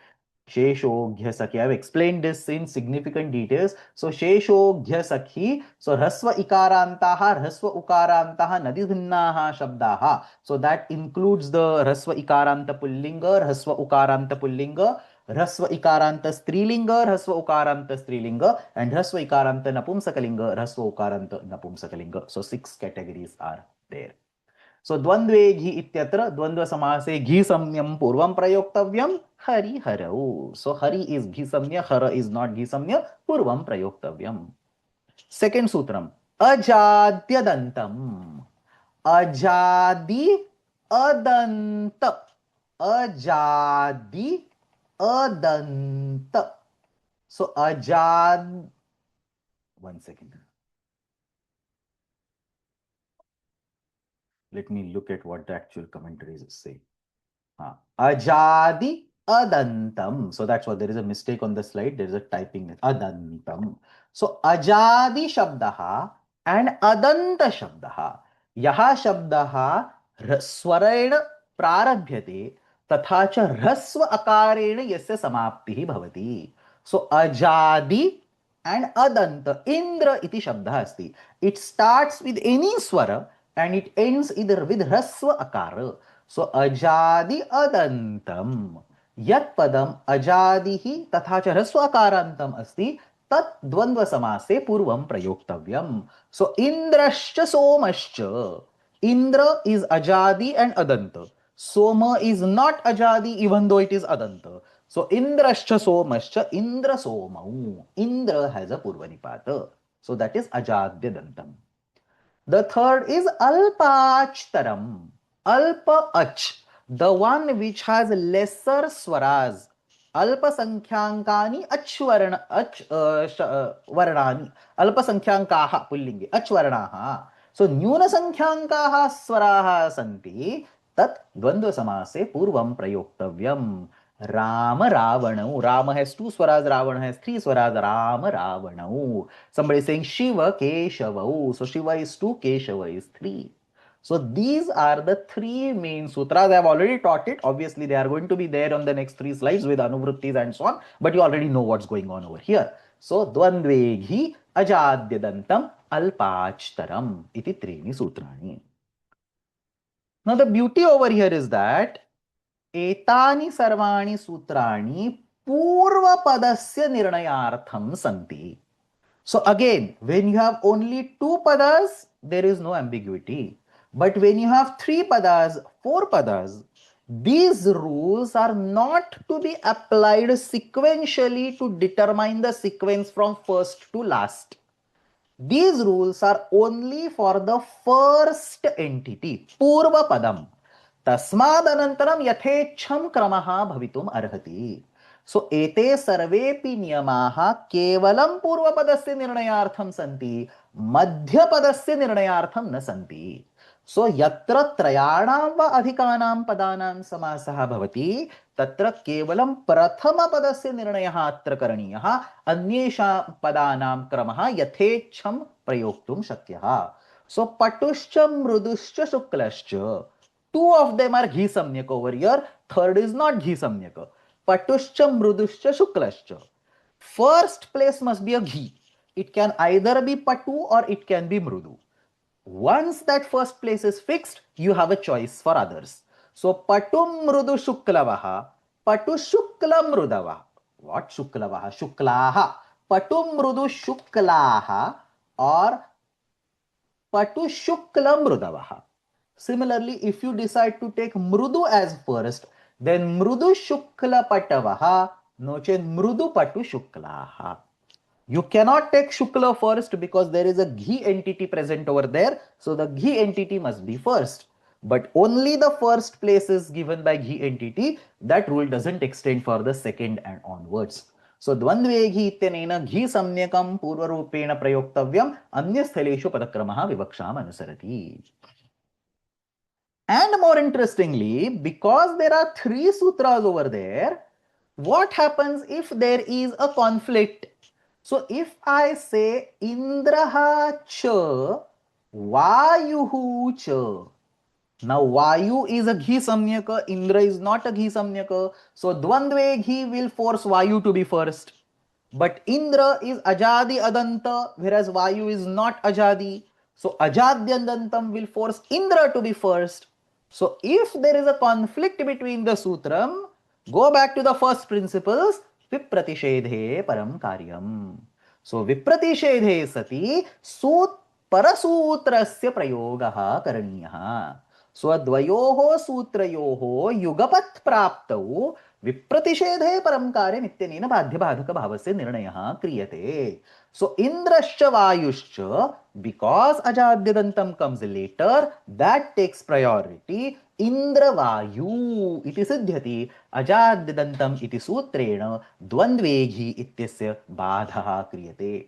Sheshogya Sakhi. I have explained this in significant details. So Sheshogya Sakhi. So Hrasva Ikarantaha, Hrasva Ukarantaha, Nadibhinnaha Shabdaha. So that includes the Hrasva Ikaranta Pullinga, Hrasva Ukaranta Pullinga, Hrasva Ikaranta Strilinga, Hrasva Ukaranta Strilinga, and Hrasva Ikaranta Napumsakalinga, Hrasva Ukaranta Napumsakalinga. So 6 categories are there. So द्वंद्वे घी इत्यत्र द्वंद्व समासे घी सम्यम पूर्वम प्रयोक्तव्यम Hari हरौ. So hari is ghee सम्य, her is not घी सम्य, पूर्वम प्रयोक्तव्यम. Second sutram अजाद्यदंतम. अजादि अदंत. अजादि अदंत. So ajad. One second. Let me look at what the actual commentaries say. Ajadi adantam. So that's what there is a mistake on the slide. There is a typing adantam. So ajadi shabdaha and adanta shabdaha. Yaha shabdaha swarena prarabhyate तथा च ह्रस्व अकारेण यस्य समाप्तिः भवति. So ajadi and adanta. Indra iti shabdha asti. It starts with any swara and it ends either with hrasva akara. So ajadi adantam. Yat padam ajadihi tatha cha hrasva akarantam asti tat dvandva samase purvam prayoktavyam. So indrascha somascha. Indra is ajadi and adanta. Soma is not ajadi even though it is adanta. So indrascha somascha indra somau. Indra has a purvanipata. So that is ajadya dantam. The third is alpachtaram. Alpa ach. The one which has lesser स्वराज अल्पसंख्यांकानि अच्वर्ण वर्णानि अल्पसंख्यांकाः पुल्लिङ्गे अच्वर्णाः so न्यूनसंख्यांकाः स्वराः सन्ति तत् द्वन्द्वसमासे पूर्वं प्रयोक्तव्यम् Ram रावणौ Ram has two swaras Ravana has three swaras Ram रावणौ somebody is saying Shiva Keshavau so Shiva is two Keshava is three. So these are the three main sutras. I have already taught it. Obviously, they are going to be there on the next three slides with anuvrittis and so on. But you already know what's going on over here. So dvandveghi ajadyadantam alpachtaram iti treeni sutrani. Now the beauty over here is that etani sarvani sutrani purvapadasya nirnayartham santi. So again, when you have only two padas, there is no ambiguity. But when you have three padas, four padas, these rules are not to be applied sequentially to determine the sequence from first to last. These rules are only for the first entity, Purva Padam. Tasmadanantaram yathecham kramaha bhavitum arhati. So ete sarvepi niyamaha kevalam purvapadasya nirnayartham santi, madhyapadasya nirnayartham na santi. So yatra trayanam va adhikanam padanam समासः भवति तत्र केवलं प्रथमपदस्य निर्णयः अत्र करणीयः अन्येषां पदानां क्रमः यथेच्छं प्रयोक्तुं शक्यः. सो पटुश्च मृदुश्च शुक्लश्च two of them are घी सम्यक over here, third is not घी सम्यक. पटुश्च मृदुश्च शुक्लश्च, first place must be a ghee. It can either be patu or it can be mrudu. Once that first place is fixed, you have a choice for others. So patum mrudu shuklavaha, patu shukla mrudavaha. What shuklavaha? Shuklaha. Patum mrudu shuklaha or patu shukla mrudavaha. Similarly, if you decide to take mrudu as first, then mrudu shukla patavaha, noche mrudu patu shuklaha. You cannot take Shukla first because there is a Ghi entity present over there. So the Ghi entity must be first. But only the first place is given by Ghi entity. That rule doesn't extend for the second and onwards. So Dvandve Ghi ityanena Ghi samyakam purvarupena prayoktavyam anyasthaleshu padakramaha vivaksham anusarati. And more interestingly, because there are three sutras over there, what happens if there is a conflict? So if I say Indraha cha Vayuhu cha. Now Vayu is a Ghi samyaka, Indra is not a Ghi samyaka. So Dvandve Ghi will force Vayu to be first. But Indra is Ajadi Adanta, whereas Vayu is not Ajadi. So Ajadyandantam will force Indra to be first. So if there is a conflict between the sutram, go back to the first principles, Vipratishedhe param karyam. So Vipratishedhe sati parasutrasya prayogaha karaniyah. स्वद्वयोः सूत्रयोः युगपत् प्राप्तौ विप्रतिषेधे परं कार्यम् इत्यनेन बाध्यबाधकभावस्य निर्णयः क्रियते. So Indrascha Vayushcha, because Ajadyadantam comes later, that takes priority. Indra Vayu iti siddhyati Ajadyadantam iti sutrena Dvandveghi ityasya badhaha kriyate.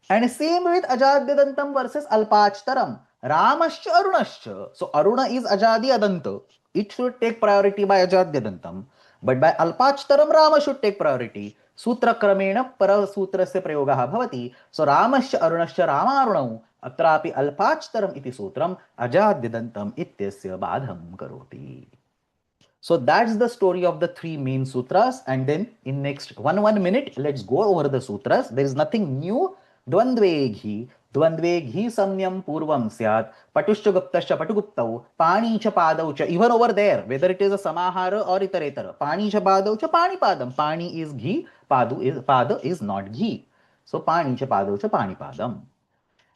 And same with Ajadyadantam versus Alpachtaram. Ramascha Arunascha. So Aruna is Ajadi Adanta. It should take priority by Ajadyadantam. But by Alpachtaram, Rama should take priority. Sutra Kramena Parasutrasya Prayogaha Bhavati. So Ramascha Arunascha Rama Arunau. Atrapi Alpachtaram iti sutram Ajadyadantam ityasya badham karoti. So that's the story of the three main sutras. And then in next one minute, let's go over the sutras. There is nothing new. Dvandveghi samyam purvam syat patushcha guptascha patuguptau panicha padaucha. Even over there, whether it is a samahara or itaretara, panicha padaucha pani padam. Pani is ghi, pada is not ghi. So panicha padaucha pani padam.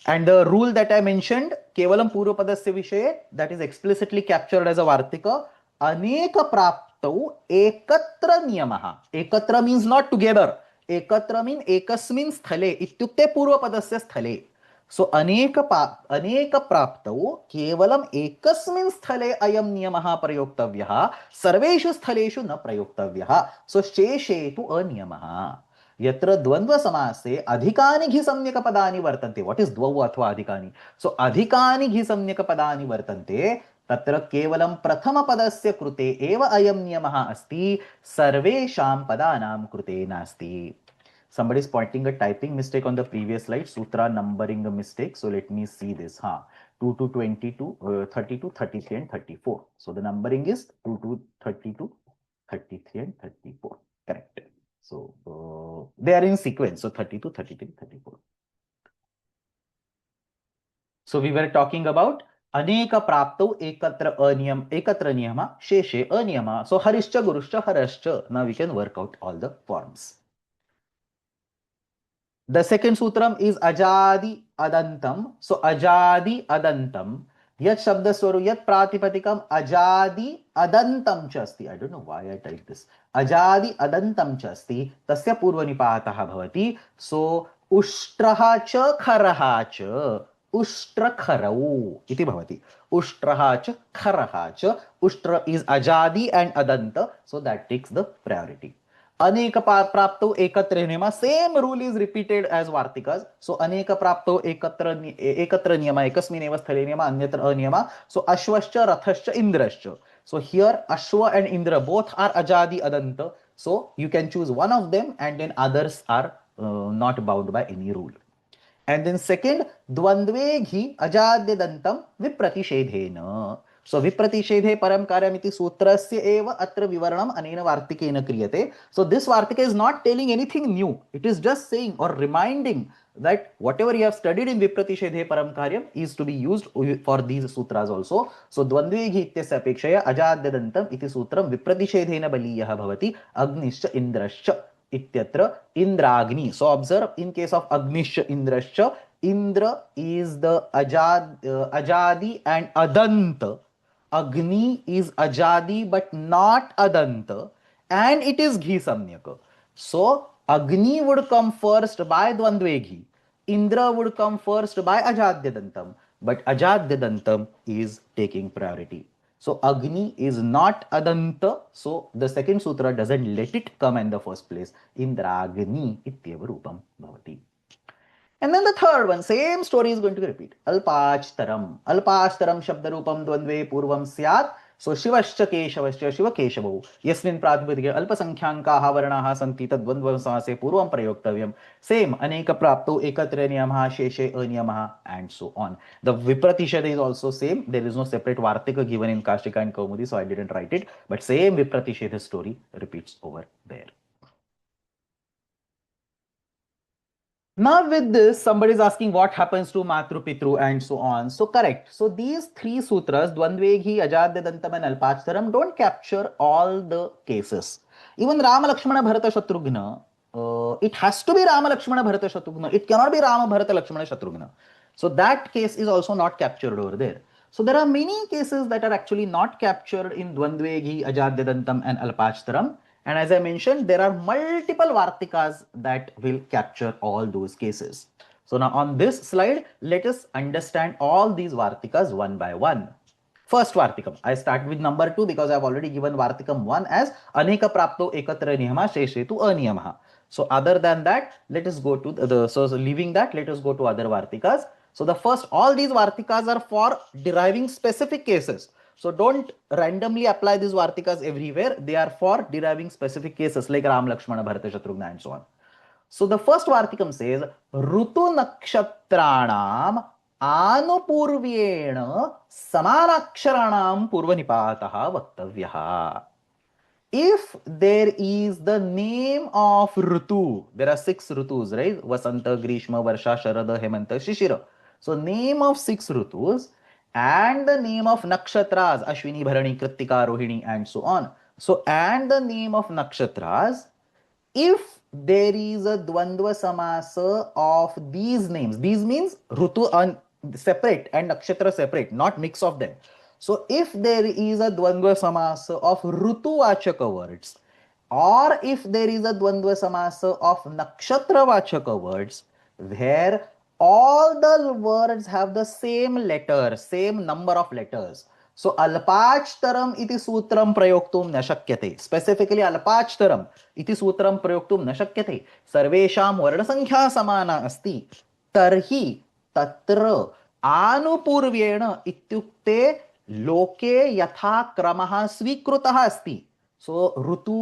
And the rule that I mentioned, kevalam purvapadasya vishaye, that is explicitly captured as a vartika. Aneka praptau ekatra niyamaha. Ekatra means not together. Ekatra means ekasmin sthale. Ityukte purvapadasya sthale. सो अनेक प्राप्तौ केवलम् एकस्मिन् स्थले अयं नियमः प्रयोक्तव्यः, सर्वेषु स्थलेषु न प्रयोक्तव्यः. सो शेषे तु अनियमः. यत्र द्वन्द्वसमासे अधिकानि घिसंज्ञकपदानि वर्तन्ते, व्हाट इज द्वौ अथवा अधिकानि? सो अधिकानि घिसंज्ञकपदानि वर्तन्ते, तत्र केवलं प्रथमपदस्य कृते एव अयं नियमः अस्ति, सर्वेषां पदानां कृते नास्ति. Somebody is pointing a typing mistake on the previous slide, sutra numbering a mistake. So let me see this. 2 to 22, 32, 33 and 34. So the numbering is 2 to 32, 33 and 34. Correct. So they are in sequence. So 32, 33, 34. So we were talking about अनेक प्राप्तौ एकत्र नियमा शेषे अनियमा. So harischa guruscha harascha. Now we can work out all the forms. The second sutram is ajadi adantam. So ajadi adantam. Yat shabda swaru yat pratipatikam ajadi adantam chasti. I don't know why I typed this. Ajadi adantam chasti. Tasya purvanipataha bhavati. So ushtraha cha kharaha cha. Ushtrakarau iti bhavati. Ushtraha cha kharaha cha. Ushtra is ajadi and adanta. So that takes the priority. अनेक प्राप्तौ एकत्र नियमा. Same rule is repeated as Vartikas. So अनेक प्राप्तौ एकत्र नियमा, एकस्मिन् एव स्थले नियमा, अन्यत्र अनियमा. So अश्वश्च रथश्च इंद्रश्च. So here Ashwa and Indra both are ajadi adanta. So you can choose one of them and then others are not bound by any rule. And then second, dvandve ghi ajadyadantam vipratishedhena. So vipratishedhe param karyamiti sutrasya eva atra vivaranam anena vartikena kriyate. So this vartika is not telling anything new. It is just saying or reminding that whatever you have studied in vipratishedhe param karyam is to be used for these sutras also. So dvandve ghi ityasya apekshaya ajadyadantam iti sutram vipratishedhena baliyah bhavati agnischa indrascha. Ityatra Indragni. So observe, in case of Agnishya Indrascha, Indra is the Ajadi and Adanta. Agni is Ajadi but not Adanta, and it is Ghi Samyaka. So Agni would come first by Dvandve Ghi. Indra would come first by Ajadyadantam, but Ajadyadantam is taking priority. So Agni is not Adanta. So the second sutra doesn't let it come in the first place. Indragni ityeva rupam bhavati. And then the third one, same story is going to repeat. Alpachtaram. Alpachtaram shabdarupam dvandve purvam syat. So Shivascha Keshavascha Shiva Keshavau. Yasmin Pratipatike Alpasankhankaha Varanaha Santi Tadvandvam Samase Purvam Prayoktavayam. Same Aneka Prapto Ekatra Niyamaha Sheshe Aniyamaha and so on. The Vipratishada is also same. There is no separate Vartika given in Kashika and Kaumudi, so I didn't write it. But same Vipratishada story repeats over there. Now with this, somebody is asking what happens to Matru Pitru and so on. So correct. So these three sutras, Dvandveghi, Ajadyadantam and Alpachtaram, don't capture all the cases. Even Rama Lakshmana Bharata Shatrughna, it has to be Rama Lakshmana Bharata Shatrughna. It cannot be Rama Bharata Lakshmana Shatrughna. So that case is also not captured over there. So there are many cases that are actually not captured in Dvandveghi, Ajadyadantam and Alpachtaram. And as I mentioned, there are multiple Vartikas that will capture all those cases. So now on this slide, let us understand all these Vartikas one by one. First Vartikam, I start with number 2 because I have already given Vartikam 1 as Aneka Prapto Ekatra Niyama Sheshetu Aniyamaha. So other than that, let us go to so leaving that, let us go to other Vartikas. So the first, all these Vartikas are for deriving specific cases. So don't randomly apply these Vartikas everywhere. They are for deriving specific cases like Ram, Lakshmana, Bharata, Shatrughna and so on. So the first Vartikam says, Rutu Nakshatranam Anupurvyena Samanaksharanam Purvanipataha Vaktavyaha. If there is the name of Rutu, there are 6 Rutus, right? Vasanta, Grishma, Varsha, Sharada, Hemanta, Shishira. So name of 6 Rutus and the name of Nakshatras, Ashwini, Bharani, Kritika, Rohini and so on. So and the name of Nakshatras, if there is a Dvandva Samasa of these names, these means Rutu separate and Nakshatra separate, not mix of them. So if there is a Dvandva Samasa of Rutu-vachaka words, or if there is a Dvandva Samasa of Nakshatra-vachaka words, where all the words have the same letter, same number of letters. So अल्पाक्षरम इति सूत्रम प्रयोक्तुं न शक्यते. Specifically अल्पाक्षरम इति सूत्रम प्रयोक्तुं न शक्यते. सर्वेषां वर्णसंख्या समाना अस्ति. तर्हि तत्र आनुपूर्व्येण इत्युक्ते लोके यथा क्रमः स्वीकृतः अस्ति. सो ऋतु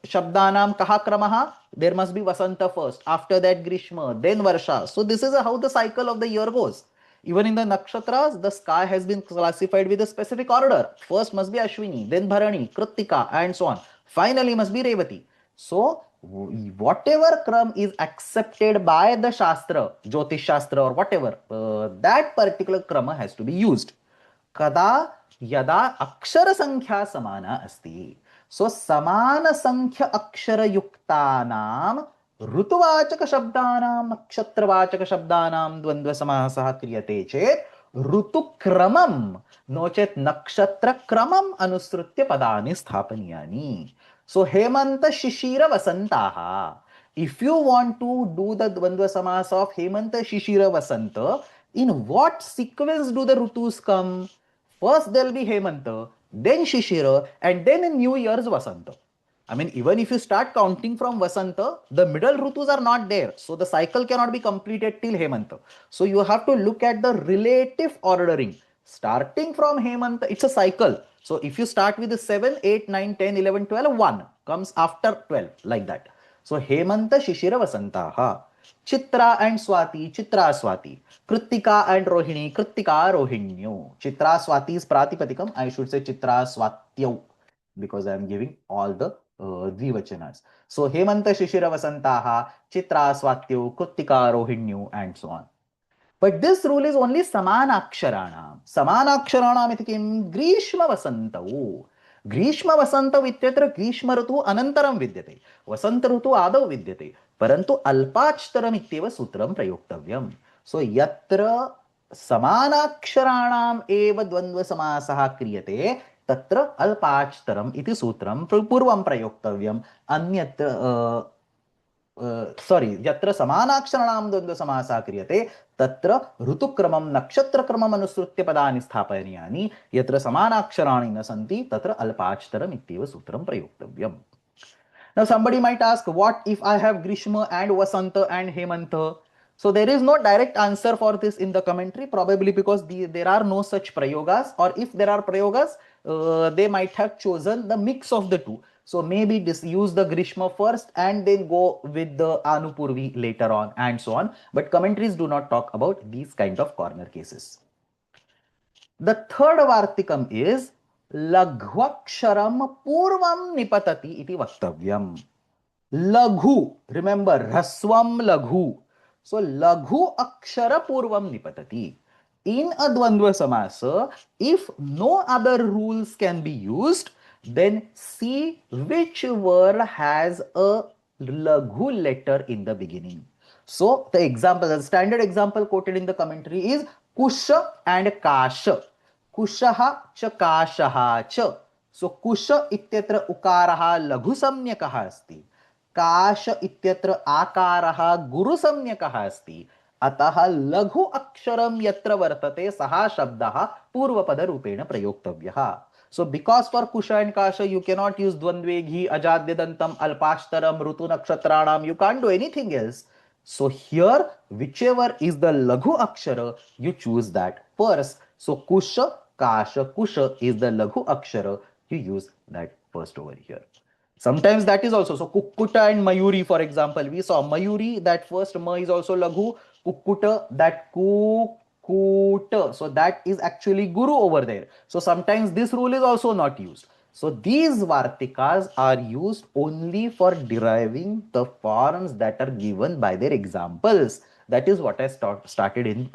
शब्दानां कः क्रमः? There must be Vasanta first, after that Grishma, then Varsha. So this is how the cycle of the year goes. Even in the nakshatras, the sky has been classified with a specific order. First must be Ashwini, then Bharani, Kritika, and so on. Finally must be Revati. So whatever kram is accepted by the Shastra, Jyotish Shastra or whatever, that particular krama has to be used. Kada yada akshara sankhya samana asti. सो समान संख्य अक्षर युक्तानां ऋतुवाचक शब्दानां नक्षत्रवाचक शब्दानां द्वंद्व समासः क्रियते चेत् ऋतुक्रमं no चेत् नक्षत्रक्रमम् अनुसृत्य पदानि स्थापनीयानि. सो हेमंत शिशिर वसंताः. If you want to do the dvandva samas of Hemanta, Shishira, Vasanta, in what sequence do the Rutus come? First there will be Hemanta, then Shishira, and then in New Year's Vasanta. I mean, even if you start counting from Vasanta, the middle Rutus are not there. So the cycle cannot be completed till Hemanta. So you have to look at the relative ordering. Starting from Hemanta, it's a cycle. So if you start with the 7, 8, 9, 10, 11, 12, 1 comes after 12, like that. So Hemanta, Shishira, Vasantaha. Chitra and Swati, Chitra, Swati. Kritika and Rohini, Kritika, Rohinyo. Chitra, Swati is Pratipatikam. I should say Chitra, Swatyau, because I am giving all the Dvivachanas. So Hemanta, Shishira, Vasantaha, Chitra, Swatyau, Kritika, Rohinyo, and so on. But this rule is only Samanaksharanam. Samanaksharanam iti kim? Grishma Vasantau. ग्रीष्म वसंत इत्यत्र ग्रीष्म ऋतु अनन्तरं विद्यते, वसंत ऋतु आदौ विद्यते, परंतु अल्पाक्षरम् इत्येव सूत्रं प्रयोक्तव्यम्. सो यत्र समानाक्षराणाम् एव द्वन्द्व समासः क्रियते तत्र अल्पाक्षरम् इति सूत्रं पूर्वं प्रयोक्तव्यम्. अन्यत्र यत्र समानाक्षराणां द्वन्द्व समासः क्रियते तत्र ऋतुक्रमं नक्षत्रक्रमम् अनुसृत्य पदानि स्थापनीयानि. यत्र समानाक्षराणि न सन्ति तत्र अल्पाक्षरम् इत्येव सूत्रं प्रयोक्तव्यम्. Now somebody might ask, what if I have Grishma and Vasanta and Hemanta? So there is no direct answer for this in the commentary, probably because there are no such prayogas, or if there are prayogas, they might have chosen the mix of the two. So maybe use the Grishma first and then go with the Anupurvi later on and so on. But commentaries do not talk about these kind of corner cases. The third Vartikam is Laghvaksharam Purvam Nipatati iti Vaktavyam. Laghu, remember, Raswam Laghu. So Laghu Akshara Purvam Nipatati. In a Dvandva Samasa, if no other rules can be used, then see which word has a Laghu letter in the beginning. So the example, the standard example quoted in the commentary is Kusha and Kasha. Kushaha cha Kashaha cha. So Kusha ityatra ukaraha Laghu samyakaha asti. काश इत्यत्र आकारः गुरुसंज्ञकः अस्ति. अतः लघु अक्षरं यत्र वर्तते सः शब्दः पूर्वपदरूपेण प्रयोक्तव्यः. So because for kusha and kasha you cannot use dvandveghi, ajadyadantam, alpashtaram, rutu nakshatranam, you can't do anything else. So here whichever is the laghu akshara, you choose that first. So kusha, kasha, kusha is the laghu akshara, you use that first over here. Sometimes that is also, so Kukkuta and Mayuri, for example, we saw Mayuri, that first Ma is also Laghu, Kukkuta, that Kukkuta, so that is actually Guru over there. So sometimes this rule is also not used. So these Vartikas are used only for deriving the forms that are given by their examples. That is what I stated in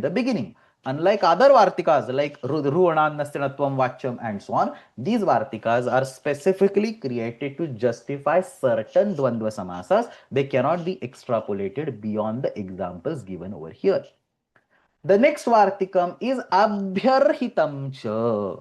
the beginning. Unlike other Vartikas like Ruvanan, Nastinatvam, Vachyam and so on, these Vartikas are specifically created to justify certain Dvandva Samasas. They cannot be extrapolated beyond the examples given over here. The next Vartikam is Abhyarhitam cha.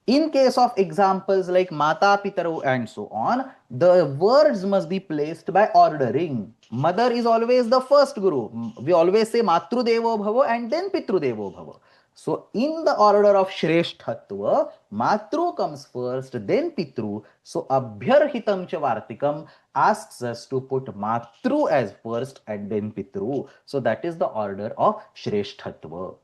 In case of examples like Mata, Pitaru, and so on, the words must be placed by ordering. Mother is always the first guru. We always say Matru Devo Bhavo and then Pitru Devo Bhavo. So, in the order of Shresthatva, Matru comes first, then Pitru. So, Abhyarhitam Chavartikam asks us to put Matru as first and then Pitru. So, that is the order of Shresthatva.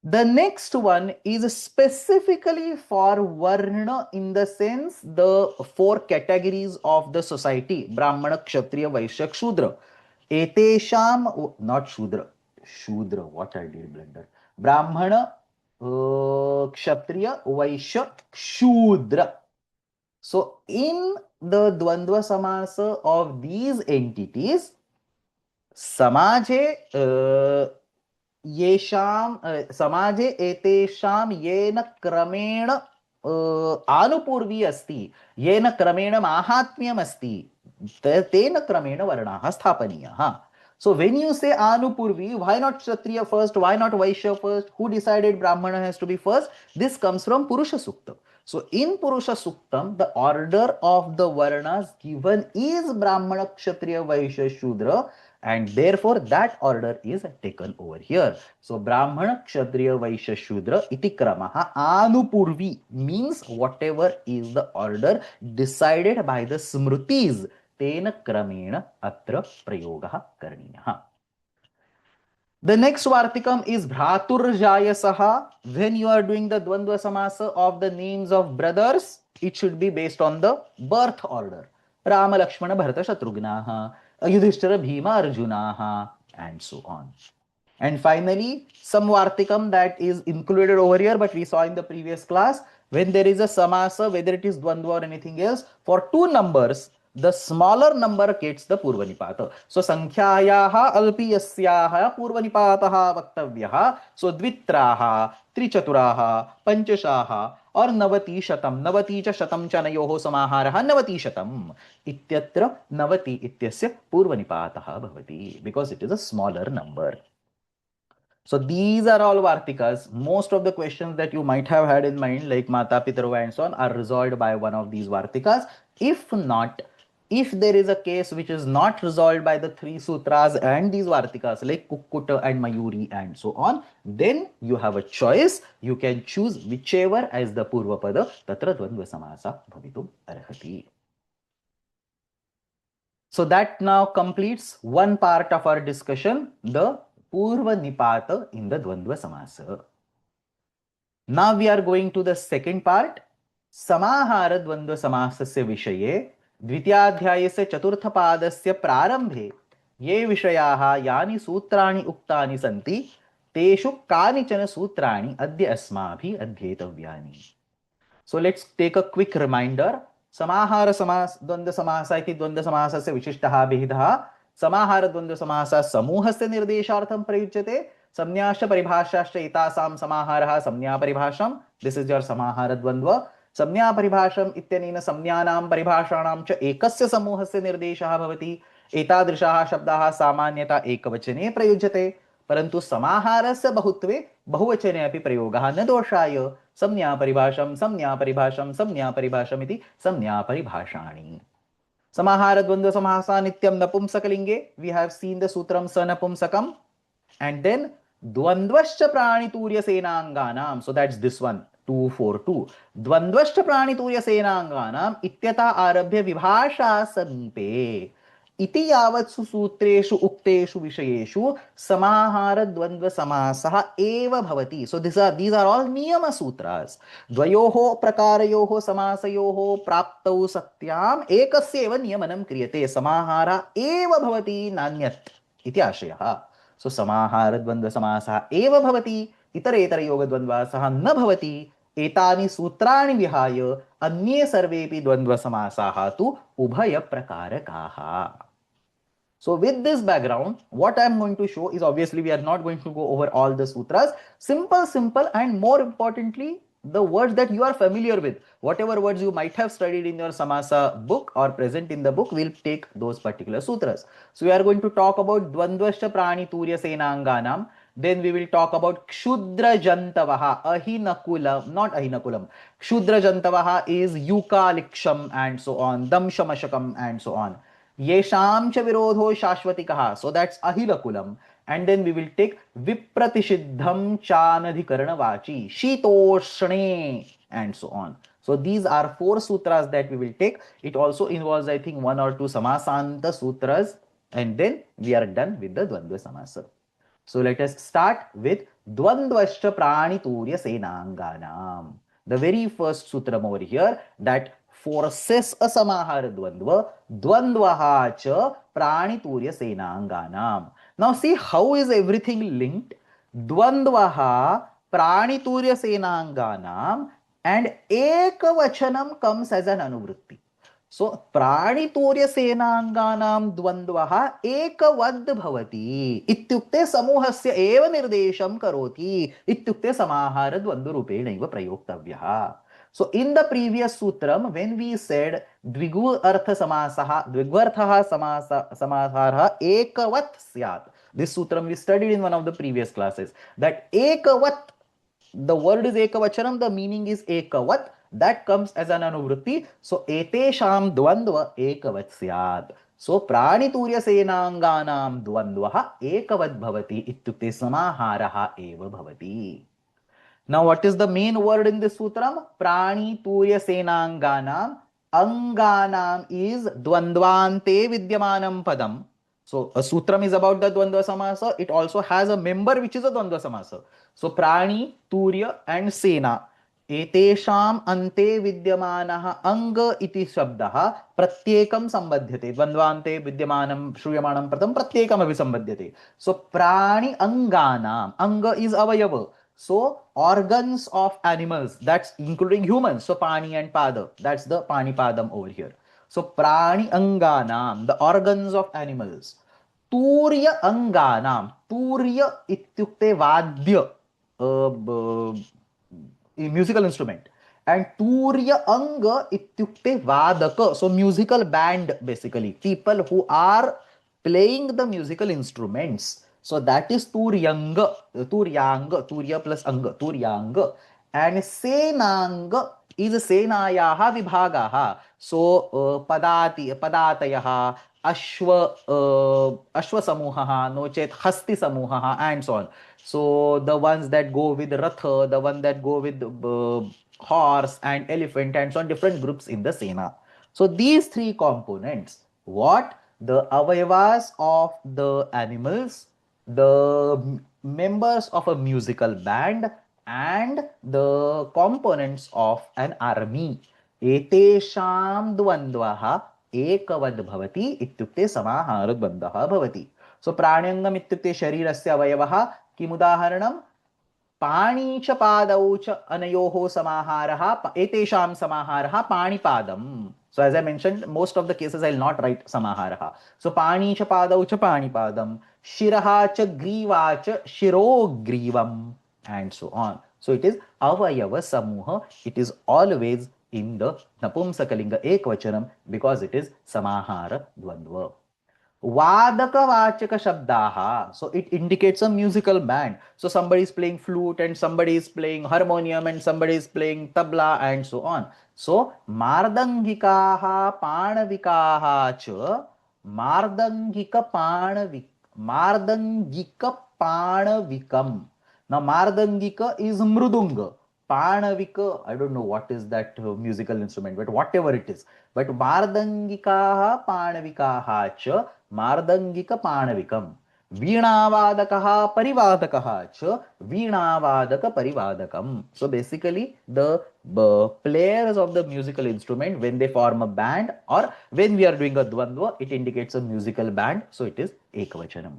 The next one is specifically for Varna, in the sense the four categories of the society: Brahmana, Kshatriya, Vaishya, Shudra. Etesham, not Shudra, Shudra, what I did blunder. Brahmana, Kshatriya, Vaishya, Shudra. So, in the Dvandva Samasa of these entities, Samaje येषां समाजे एतेषां येन क्रमेण आनुपूर्वी अस्ति, येन क्रमेण माहात्म्यम् अस्ति, तेन क्रमेण वर्णाः स्थापनीयाः. So when you say Anupurvi, why not Kshatriya first? Why not Vaishya first? Who decided Brahmana has to be first? This comes from Purusha Sukta. So in Purusha Suktam, the order of the Varnas given is Brahmana, Kshatriya, Vaishya, Shudra, and therefore that order is taken over here. So Brahmana, Kshatriya, Vaishya, Shudra iti kramaha Anupurvi means whatever is the order decided by the Smritis. तेन क्रमेण अत्र प्रयोगः करणीयः. The next Vartikam is Bhraturjayasaha. When you are doing the Dvandva Samasa of the names of brothers, it should be based on the birth order. Rama, Lakshmana, Bharata, Shatrugnaha, Yudhishthira, Bhima, Arjunaha, and so on. And finally, some Vartikam that is included over here, but we saw in the previous class, when there is a Samasa, whether it is Dvandva or anything else, for two numbers, the smaller number gets the Purvanipata. So, Sankhyayaha Alpiyasyaha Purvanipataha Vaktavyaha. So, Dvitraha, Trichaturaha, Panchashaha, or Navati Shatam, Navati cha Shatam Chanayoho Samaharaha, Navati Shatam. Ityatra Navati Ityasya Purvanipataha Bhavati, because it is a smaller number. So these are all Vartikas. Most of the questions that you might have had in mind, like Mata, Pitarva and so on, are resolved by one of these Vartikas. If not, if there is a case which is not resolved by the three sutras and these Vartikas, like Kukkuta and Mayuri and so on, then you have a choice. You can choose whichever as the Purvapada, Tatra Dvandva Samasa Bhavitum Arhati. So that now completes one part of our discussion, the Purva Nipata in the Dvandva Samasa. Now we are going to the second part, Samahara Dvandva Samasasya Vishaye, Dvityadhyayasya Chaturthapadasya Prarambhe, Ye Vishayaha Yani Sutrani Uktani Santi, Teshu Kanichana Sutrani Adya Asmabhi Adhyetavyani. So let's take a quick reminder. Samahara Samas Dvandva Samasa iti Dvandva Samasasya Vishishtaha Bhidaha. Samahara Dvandva Samasa Samuhasya Nirdeshartham Prayuchyate. Samnyascha Paribhashascha Etasam Samaharaha Samnya Paribhasham. This is your Samahara Dvandva. Samnya Paribhasham Ityanena Samnyanam Paribhashanam cha Ekasya Samuhasya Nirdeshaha Bhavati. Etadrishaha Shabdaha Samanyata Ekavachane Prayuchyate. परंतु समाहारस्य बहुत्वे बहुवचने अपि प्रयोगः न दोषाय. संज्ञा परिभाषम संज्ञा परिभाषम संज्ञा परिभाषम इति संज्ञा परिभाषाणि. समाहार द्वंद्व समासा नित्यम नपुंसकलिंगे. We have seen the sutram sa napumsakam. And then द्वंद्वश्च प्राणितूर्य सेनांगानाम. So that's this one, 242. द्वंद्वश्च प्राणितूर्य सेनांगानाम इत्यता आरभ्य विभाषा समीपे इति यावत्सु सूत्रेषु उक्तेषु विषयेषु समाहार द्वंद्व समासः एव भवति. So these are all नियम सूत्रास. द्वयोः प्रकारयोः समासयोः प्राप्तौ सत्याम् एकस्य एव नियमनं क्रियते. समाहारः एव भवति नान्यत् इति आशयः. So समाहार द्वंद्व समासः एव भवति, इतरेतरयोगद्वन्द्वासः न भवति. एतानि सूत्राणि विहाय अन्ये सर्वेपि द्वंद्व समासाः तु उभय प्रकारकाः. So with this background, what I am going to show is, obviously we are not going to go over all the sutras. Simple, and more importantly, the words that you are familiar with. Whatever words you might have studied in your Samasa book or present in the book, we'll take those particular sutras. So we are going to talk about Dvandvascha Prani Turya Senanganam. Then we will talk about Kshudra Jantavaha, Ahinakulam, not Ahinakulam. Kshudra Jantavaha is Eucalyptum and so on, Damshamashakam and so on. Yesham cha virodho shashvatikaha. So that's Ahilakulam. And then we will take Vipratishidham chanadhikarana vachi, Shitoshne and so on. So these are 4 sutras that we will take. It also involves, I think, 1 or 2 samasanta sutras, and then we are done with the Dvandva Samasa. So let us start with Dvandvascha Praniturya Senanganam. The very first sutra over here that forces a samahara dvandva, dvandvaha cha praniturya senanganam. Now see how is everything linked? Dvandvaha praniturya senanganam and ekavachanam comes as an anuvritti. सो प्राणितूर्यसेनाङ्गानां द्वन्द्वः एकवद् भवति इत्युक्ते समूहस्य एव निर्देशं करोति इत्युक्ते समाहारद्वन्द्वरूपेणैव प्रयोक्तव्यः. So in the previous sutram, when we said Dvigu Artha Samasaha, Dvigvarthaha Samasarha Ekavat Syat, this sutram we studied in one of the previous classes, that Ekavat, the word is Ekavachanam, the meaning is Ekavat, that comes as an anuvritti. So etesham dvandva ekavat syat. So praniturya senanganam dvandvaha ekavat bhavati ityukte samaharaha eva bhavati. Now what is the main word in this sutram? Praniturya senanganam. Anganam is dvandvante vidyamanam padam. So a sutram is about the Dvandva Samasa. It also has a member which is a Dvandva Samasa. So Prani, Turya and Sena. एतेषाम् अन्ते विद्यमानः अंग इति शब्दः प्रत्येकं संबध्यते. द्वन्द्वान्ते विद्यमानं श्रूयमाणं पदं प्रत्येकमपि संबध्यते. सो प्राणि अंगानाम्, अंग इज अवयव, so organs of animals, that's including humans. So pani and pada, that's the pani padam over here. So prani anganam, the organs of animals. Turya anganam, turya ityukte vadya, musical instrument, and turya anga ityukte vadaka, so musical band, basically people who are playing the musical instruments. So that is turyanga, turyanga, turya plus anga, turyanga. And senanga is senayaha vibhagaha. So padatayah, ashwa samuhaha, no chet hasti samuhaha, and so on. So the ones that go with ratha, the one that go with horse and elephant, and so on, different groups in the sena. So these 3 components, what? The avayavas of the animals, the members of a musical band, and the components of an army. Etesham dvandvaha ekavad bhavati ityukte samaharadvandvaha bhavati. So pranyangam ityukte sharirasya avayavaha किमुदाहरणं पाणी च पादौ च अनयोः समाहारः एतेषां समाहारः पाणिपादम्. So as I mentioned, most of the cases I will not write समाहारः. So पाणी च पादौ च पाणिपादं, शिरः च ग्रीवा च शिरोग्रीवम्, and so on. So it is avayava samuha. It is always in the napumsakalinga ekvachanam because it is samahara dvandva. Vadakavachaka shabdaha. So it indicates a musical band. So somebody is playing flute and somebody is playing harmonium and somebody is playing tabla and so on. So mardangikaha panavikaha cha mardangika panavikam. Now mardangika is mrudunga. Panavika, I don't know what is that musical instrument, but whatever it is. But mardangikaha panavikaha cha mardangika panavikam. Veenavadakaha parivadakaha cha veenavadaka parivadakam. So basically the players of the musical instrument, when they form a band or when we are doing a dvandva, it indicates a musical band. So it is ekavachanam.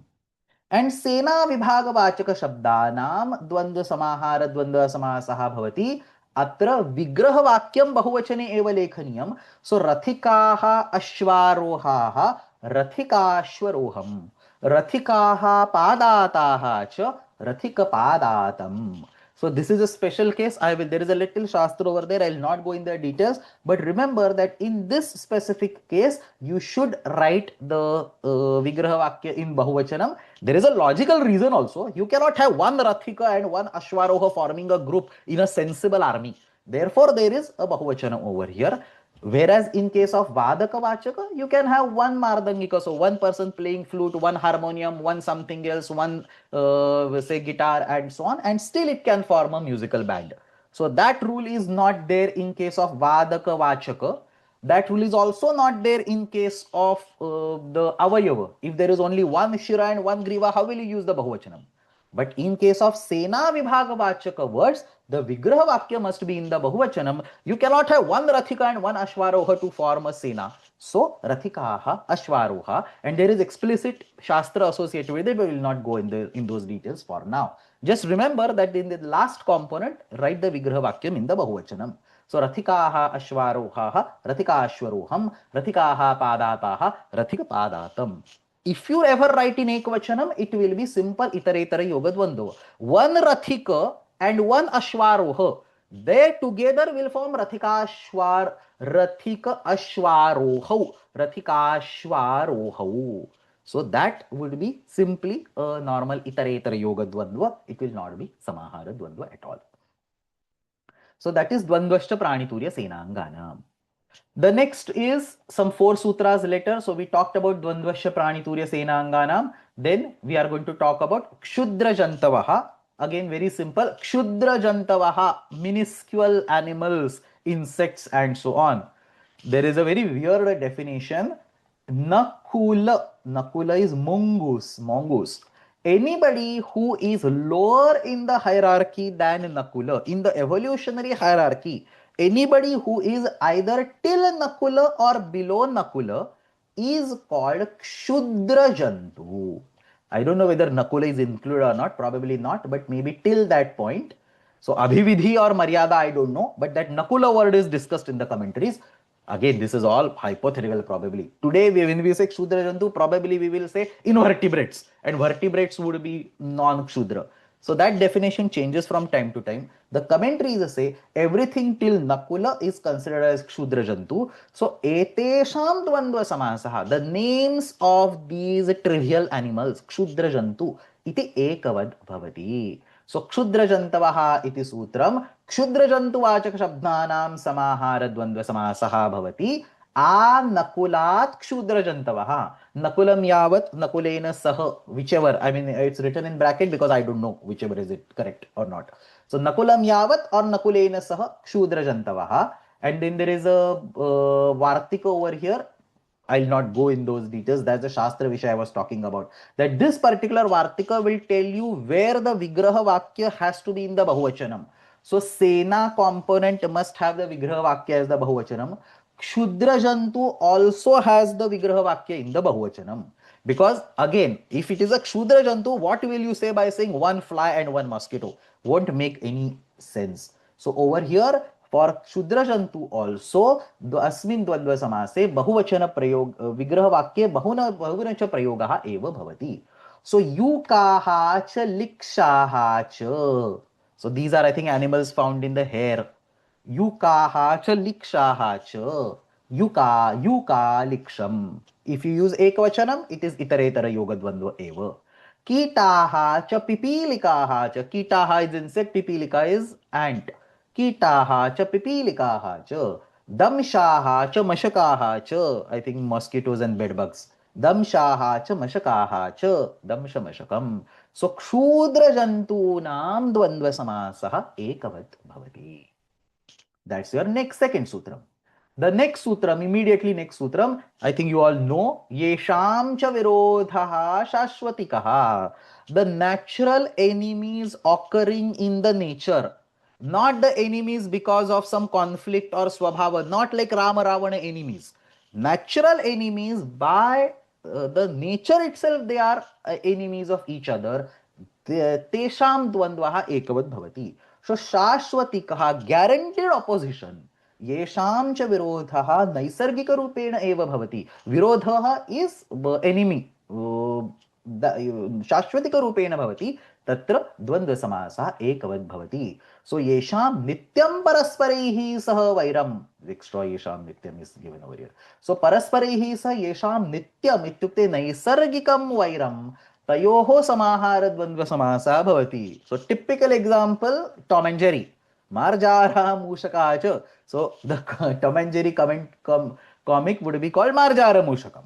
And sena vibhagavachaka shabdanam dvandva samahara dvandva samasah bhavati. Atra vigraha vakyam bahuvachane eva lekhaniyam. So rathikaha ashvarohaha rathikashvaroham. Rathikaha padataha cha rathika padatam. So this is a special case. There is a little shastra over there. I will not go in the details, but remember that in this specific case, you should write the Vigraha Vakya in Bahuvachanam. There is a logical reason also. You cannot have one Rathika and one Ashwaroha forming a group in a sensible army. Therefore, there is a Bahuvachanam over here. Whereas in case of Vadaka Vachaka, you can have one Mardangika, so one person playing flute, one harmonium, one something else, one say guitar and so on, and still it can form a musical band. So that rule is not there in case of Vadaka Vachaka. That rule is also not there in case of the Avayava. If there is only one Shira and one Griva, how will you use the Bahuvachanam? But in case of Sena Vibhaga Vachaka words, the Vigraha Vakya must be in the Bahuvachanam. You cannot have one Rathika and one Ashwaroha to form a Sena. So, Rathikaha, Ashwaroha, and there is explicit Shastra associated with it, but we will not go in those details for now. Just remember that in the last component, write the Vigraha Vakyam in the Bahuvachanam. So, Rathikaha, Ashwaroha, Rathika Ashwaroham, Rathikaha Padataha, Rathika Padatam. If you ever write in Ekvachanam, it will be simple Itaretara Yoga Dvandva. One Rathika and one Ashwaroha, they together will form Rathika Ashwaroha. Rathika Ashwaroha. So that would be simply a normal Itaretara Yoga Dvandva. It will not be Samahara Dvandva at all. So that is Dvandvashta Praniturya Senangana. The next is some 4 sutras later. So we talked about Dvandvasya Praniturya Senanganam. Then we are going to talk about Kshudra Jantavaha. Again, very simple. Kshudra Jantavaha, minuscule animals, insects, and so on. There is a very weird definition. Nakula. Nakula is mongoose. Anybody who is lower in the hierarchy than Nakula, in the evolutionary hierarchy, anybody who is either till Nakula or below Nakula is called Kshudra Jantu. I don't know whether Nakula is included or not, probably not, but maybe till that point. So Abhividhi or Maryada, I don't know, but that Nakula word is discussed in the commentaries. Again, this is all hypothetical probably. Today, when we say Kshudra Jantu, probably we will say invertebrates, and vertebrates would be non-Kshudra. So that definition changes from time to time. The commentaries say everything till Nakula is considered as Kshudra Jantu. So etesham dvandva samasaha, the names of these trivial animals, Kshudra Jantu, iti ekavad bhavati. So Kshudra Jantavaha iti sutram, Kshudra Jantu vachaka shabdhanam samahara dvandva samasaha bhavati. Nakulat Kshudra Jantavaha. Nakulam yavat, Nakulena saha, whichever. I mean, it's written in bracket because I don't know whichever is it correct or not. So Nakulam yavat or Nakulena saha, Kshudra Jantavaha. And then there is a Vartika over here. I'll not go in those details. That's the Shastra which I was talking about. That this particular Vartika will tell you where the Vigraha Vakya has to be in the Bahuvachanam. So Sena component must have the Vigraha Vakya as the Bahuvachanam. Kshudra Jantu also has the Vigraha Vakya in the Bahuvachanam. Because again, if it is a Kshudra Jantu, what will you say by saying one fly and one mosquito? Won't make any sense. So over here, for Kshudra Jantu also, the Asmin Dvandva Samase, Bahuvachana Prayog, Vigraha Vakya, Bahuvanacha Prayogaha eva bhavati. So Yukaha cha Likshaha cha. So these are, I think, animals found in the hair. Yukaha cha likshaha cha. Yuka liksham. If you use ekvachanam, it is itaretara yoga dvandva eva. Kitaha cha pipilikaha cha. Kitaha is insect, pipilika is ant. Kitaha cha pipilikaha cha. Damshaha cha mashakaha cha. I think mosquitoes and bedbugs. Damshaha cha mashakaha cha. Damsha mashakam. So kshudra jantunam dvandva samasaha ekavat bhavati. That's your next second sutram. The next sutram, immediately next sutram, I think you all know, Yesham cha virodhaha shashwatikaha. The natural enemies occurring in the nature. Not the enemies because of some conflict or swabhava, not like Rama Ravana enemies. Natural enemies by the nature itself, they are enemies of each other. Tesham dvandvaha ekavad bhavati. So Shashwatikaha, guaranteed opposition. Yesham cha virodhaha naisargika rupena eva bhavati. Virodhaha is enemy. Shashwatika rupena bhavati. तत्र द्वन्द्वसमासः एकवद् भवति. So yesham nityam parasparaihi sah vairam. Extra yesham nityam is given over here. So parasparaihi sah yesham nityam ityukte naisargikam vairam. तयोः समाहार द्वन्द्व समासः भवति. So typical example, Tom and Jerry. Marjara Mushaka च. So the Tom and Jerry comic would be called Marjara Mushakam.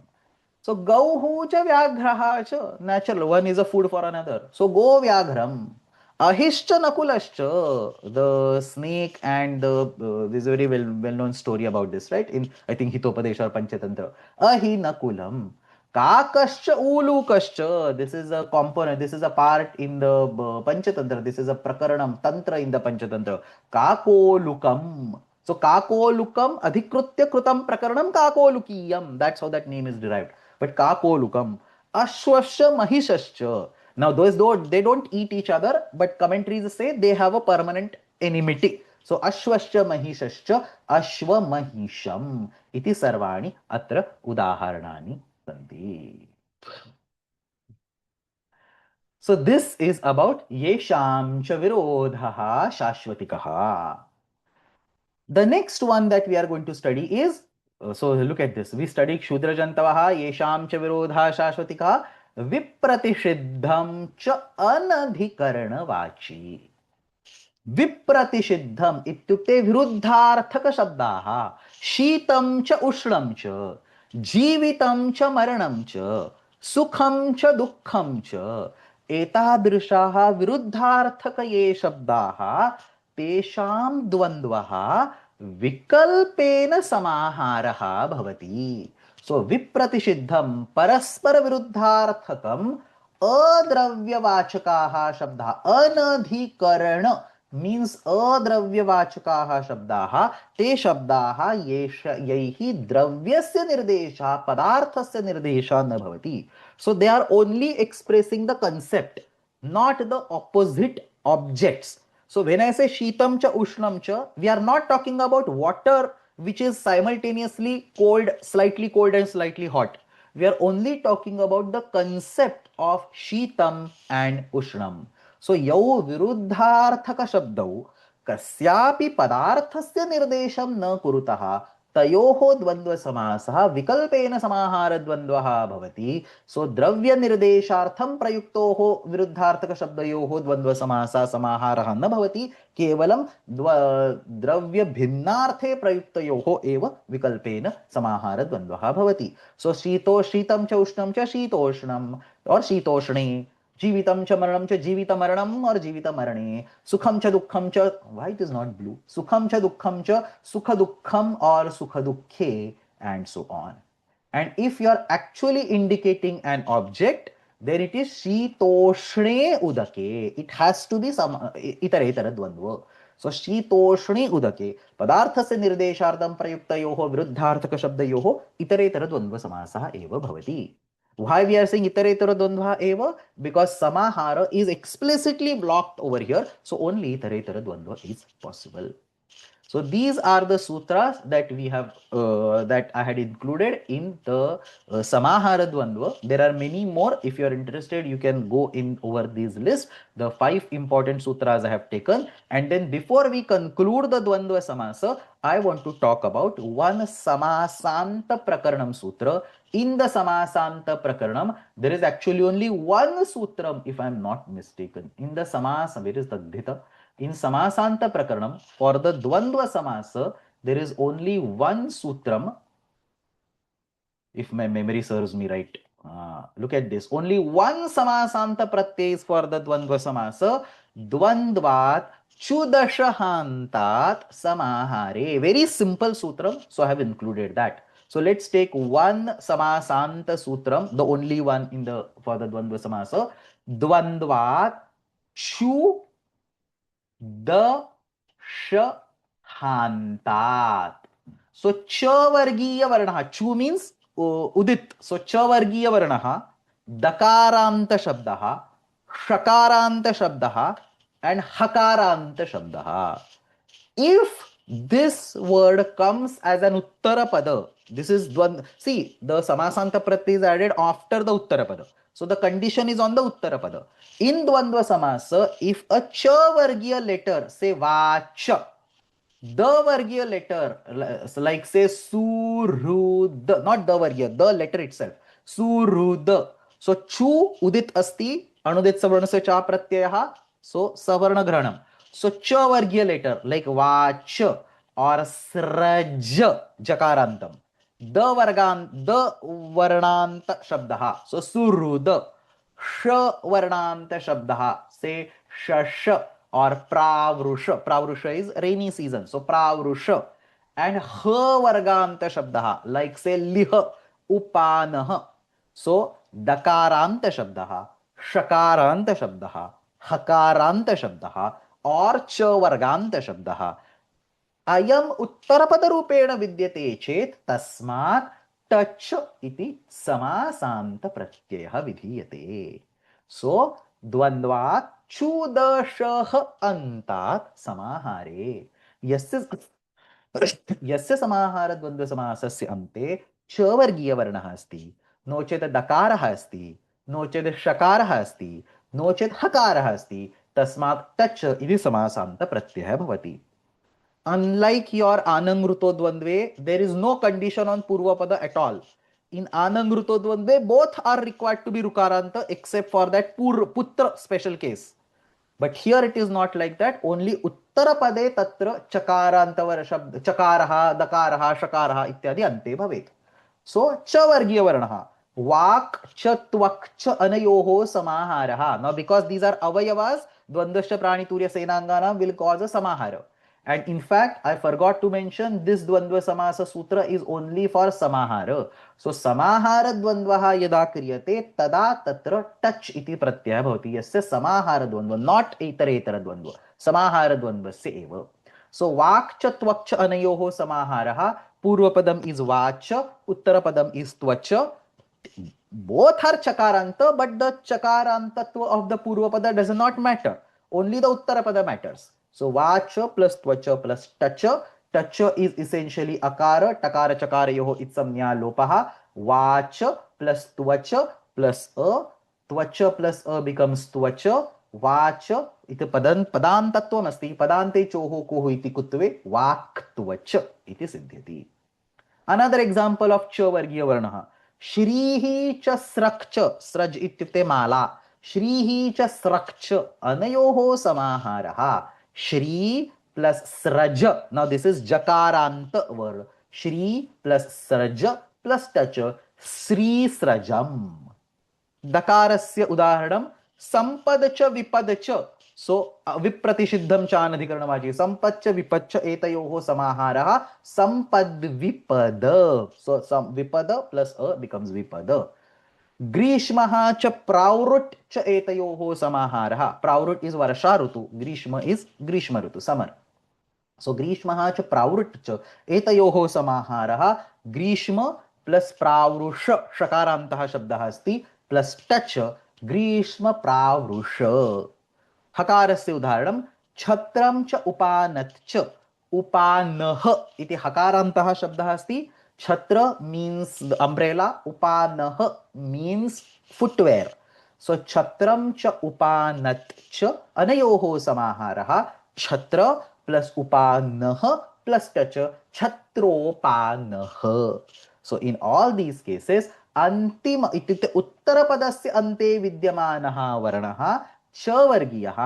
So Gauhu cha Vyagraha cha. Natural, one is a food for another. So Go Vyagram. Ahischa Nakulascha. The snake and the this is a very well known story about this, right? In I think Hitopadesha or Panchatantra. Ahi Nakulam. Kakascha Ulukascha. This is a component, this is a part in the Panchatantra. This is a Prakaranam, Tantra in the Panchatantra. Kakolukam. So Kakolukam Adhikrutya Krutam Prakaranam Kakolukiyam. That's how that name is derived. But Kakolukam. Ashwascha Mahishascha. Now those they don't eat each other, but commentaries say they have a permanent enmity. So Ashwascha Mahishascha Ashwa Mahisham iti sarvani atra udaharanani santi. So this is about yesham cha virodhaha shashvatikaha. The next one that we are going to study is, so look at this. We studied Shudra Jantavaha, Yesham cha Virodha Shashvatika, Vipratishiddham cha Anadhikarana Vachi. Vipratishiddham ityukte viruddharthaka shabdaha, Sheetam cha Ushnam cha, Jeevitam cha Maranam cha, Sukham cha Dukkham cha, Etadrishaha viruddharthaka ye shabdaha, तेषां द्वन्द्वः विकल्पेन समाहारः भवति. सो विप्रतिषिद्धं परस्पर विरुद्धार्थकम् अद्रव्यवाचकाः शब्दाः, अनधिकरण means अद्रव्यवाचकाः शब्दाः, ते शब्दाः यैः द्रव्यस्य निर्देशः पदार्थस्य निर्देशः न भवति. So they are only expressing the concept, not the opposite objects. So when I say Sheetam cha Ushnam cha, we are not talking about water which is simultaneously cold, slightly cold and slightly hot. We are only talking about the concept of Sheetam and Ushnam. So yau viruddharthaka shabdau kasyapi padarthasya nirdesham na kurutaha तयोः द्वन्द्व समासः विकल्पेन समाहार द्वन्द्वः भवति. सो द्रव्य निर्देशार्थं प्रयुक्तोः विरुद्धार्थक शब्दयोः द्वन्द्व समासः समाहारः न भवति, केवलं द्रव्य भिन्नार्थे प्रयुक्तयोः एव विकल्पेन समाहार द्वन्द्वः भवति. सो शीतं च उष्णं च शीतोष्णं और शीतोष्णे, जीवितं च मरणं च जीवितमरणं और जीवितमरणे, सुखम च दुःखम च, why it is not blue, सुखम च दुःखम च सुख दुःखम और सुख दुःखे, and so on. And if you are actually indicating an object, then it is शीतोष्णे उदके. It has to be some इतरेतर द्वन्द्व. So शीतोष्णे उदके पदार्थस्य निर्देशार्थं प्रयुक्तयोः विरुद्धार्थक शब्दयोः इतरेतर द्वन्द्व समासः एव भवति. Why we are saying itaretara dvandva eva? Because samahara is explicitly blocked over here. So only itaretara dvandva is possible. So these are the sutras that we have that I had included in the Samahara Dvandva. There are many more. If you are interested, you can go in over these lists. The 5 important sutras I have taken. And then before we conclude the Dvandva Samasa, I want to talk about one Samasanta Prakaranam Sutra. In the Samasanta Prakaranam, there is actually only one sutram, if I am not mistaken. In the Samasa, where is the Dhita? In Samasanta Prakaranam, for the Dvandva Samasa, there is only one sutram, if my memory serves me right. Look at this. Only one Samasanta Pratyay is for the Dvandva Samasa. Dvandvat Chudashahantat Samahare. Very simple sutram, so I have included that. So let's take one Samasanta sutram, the only one in the for the Dvandva Samasa. Dvandvat Chu Dashahantat. So cha vargiya varnaha. Chu means udit. So cha vargiya varnaha, dakaranta shabdaha, shakaranta shabdaha, and hakaranta shabdaha. If this word comes as an uttara pada, this is see, the samasanta pratyay is added after the uttara pada. So the condition is on the Uttarapada. In Dvandva Samasa, if a ch vargiya letter, say vach, the vargiya letter, like say surud, not the vargiya, the letter itself, surud. So chu udit asti, anudit savarna se cha pratyaya, so savarna granam. So cha vargiya letter like vach or sraj, jakarantam. The वर्णांत शब्द, so सुरुद. श वर्णांत शब्द से शश और प्रावृष. प्रावृष इज रेनी सीजन, सो प्रावृष. एंड ह वर्गांत शब्द लाइक से लिह उपान, सो दकारांत शब्द, शकारांत शब्द, हकारांत शब्द और च वर्गांत शब्द अयम उत्तरपद रूपेण विद्यते चेत तस्मात् टच इति समासांत प्रत्ययः विधीयते. सो द्वन्द्वात् चूदशः अन्तात् समाहारे यस्य यस्य समाहार द्वन्द्व समासस्य अन्ते च वर्गीय वर्णः अस्ति, नो चेत् दकारः अस्ति, नो चेत् शकारः अस्ति, नो चेत् हकारः अस्ति, तस्मात् टच इति समासांत प्रत्ययः भवति. Unlike your Anangruto Dvandve, there is no condition on Purvapada at all. In Anangruto Dvandve, both are required to be Rukaranta except for that Putra special case. But here it is not like that. Only Uttarapade Tatra Chakarantavara Shabd, Chakaraha, Dakaraha, Shakaraha ityadi ante bhavet. So, Cha Vargiya Varnaha. Vak, Cha, Tvak, Cha, Anayoho, Samaharaha. Now, because these are Avayavas, Dvandasya Praniturya Senangana will cause a Samahara. And in fact, I forgot to mention this Dvandva Samasa Sutra is only for Samahara. So, Samahara Dvandvaha yada kriyate tada tatra touch iti pratyaya bhavati. Yasya Samahara Dvandva, not Itaretara Dvandva. Samahara Dvandvasya eva. So, Vakcha Tvakcha Anayoho Samaharaha. Purvapadam is Vacha, Uttarapadam is Tvacha. Both are Chakaranta, but the Chakarantatva of the Purvapada does not matter. Only the Uttarapada matters. So Vacha plus Tvacha plus Tacha. Tacha is essentially Akara. Takara Chakara Yoho Itsamnya Lopaha. Vacha plus Tvacha plus A. Tvacha plus A becomes Tvacha. Vacha iti padantatvam asti. Padante choho koho iti kutve. Vak Tvacha iti siddhyati. Another example of Cha Vargiya Varnaha. Shrihi cha srakcha. Sraj ityukte mala. Shrihi cha srakcha. Anayoho samaharaha. Shri plus sraja. Now this is jakaranta word. Shri plus sraja plus tacha. Sri srajam. Dakarasya udaharanam. Sampad cha vipad cha. So vipratishiddham cha anadhikaranavachi. Sampad cha vipad cha etayoho samaharaha. Sampad vipada. So some vipada plus a becomes vipada. Grishmaha cha praurut cha etayoho samaharaha. Praurut is Varsha Rutu. Grishma is Grishma Rutu, summer. So Grishmaha cha praurut cha etayoho samaharaha. Grishma plus pravrusha shakarantaha shabdaha asti plus tacha Grishma pravrusha. हकारस्य उदाहरणं छत्रं च उपानत् च उपानः इति हकारान्तः शब्दः अस्ति. छत्र means the umbrella, upanah means footwear. So छत्रं च उपानत् च अनयोः समाहारः छत्र plus upanah plus tacha छत्रोपानः. So in all these cases अंतिम इत्युक्ते उत्तरपदस्य अन्ते विद्यमानः वर्णः च वर्गीयः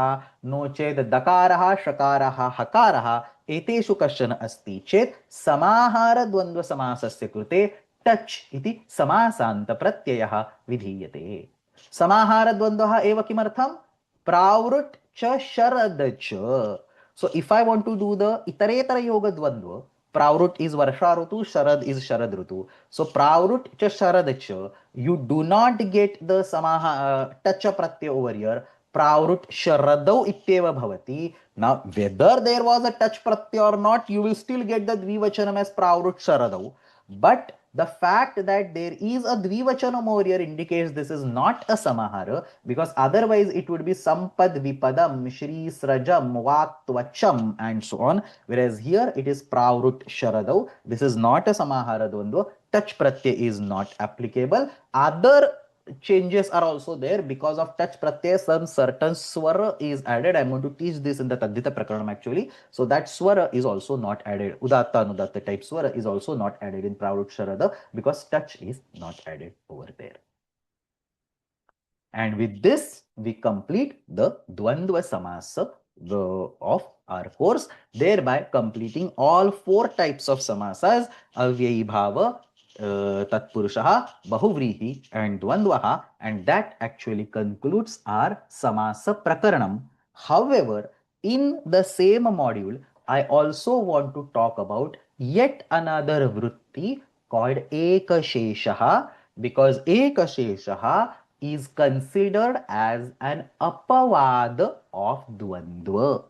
नो चेत् दकारः शकारः हकारः एतेषु कश्चन अस्ति चेत् समाहार द्वन्द्व समासस्य कृते टच इति समासान्त प्रत्ययः विधीयते. समाहार द्वन्द्वः एव किमर्थं? प्रावृट् च शरद च. So if I want to do the iteretara yoga dvandva, Pravrut is Varsha Rutu, Sharad is Sharad Rutu. So Pravrut cha Sharad cha, you do not get the Samaha Tacha Pratyaya over here. Pravrut Sharadau Ityeva Bhavati. Now whether there was a touch Pratyaya or not, you will still get the Dvivachanam as Pravrut Sharadau. But the fact that there is a Dvivachanam over here indicates this is not a Samahara, because otherwise it would be Sampad Vipadam, Shri Srajam, Vaktvacham and so on. Whereas here it is Pravrut Sharadau. This is not a Samahara Dvandva. Touch Pratyaya is not applicable. Other changes are also there because of touch pratyaya. Some certain swara is added. I'm going to teach this in the Tadhita Prakaranam actually. So that swara is also not added. Udatta Anudatta type swara is also not added in Pravrut because touch is not added over there. And with this, we complete the Dvandva Samasa of our course, thereby completing all 4 types of samasas, Avyayi Bhava, Tatpurushaha, Bahuvrihi and Dvandvaha, and that actually concludes our Samasa Prakaranam. However, in the same module, I also want to talk about yet another vritti called Ekasheshaha, because Ekasheshaha is considered as an apavad of Dvandva.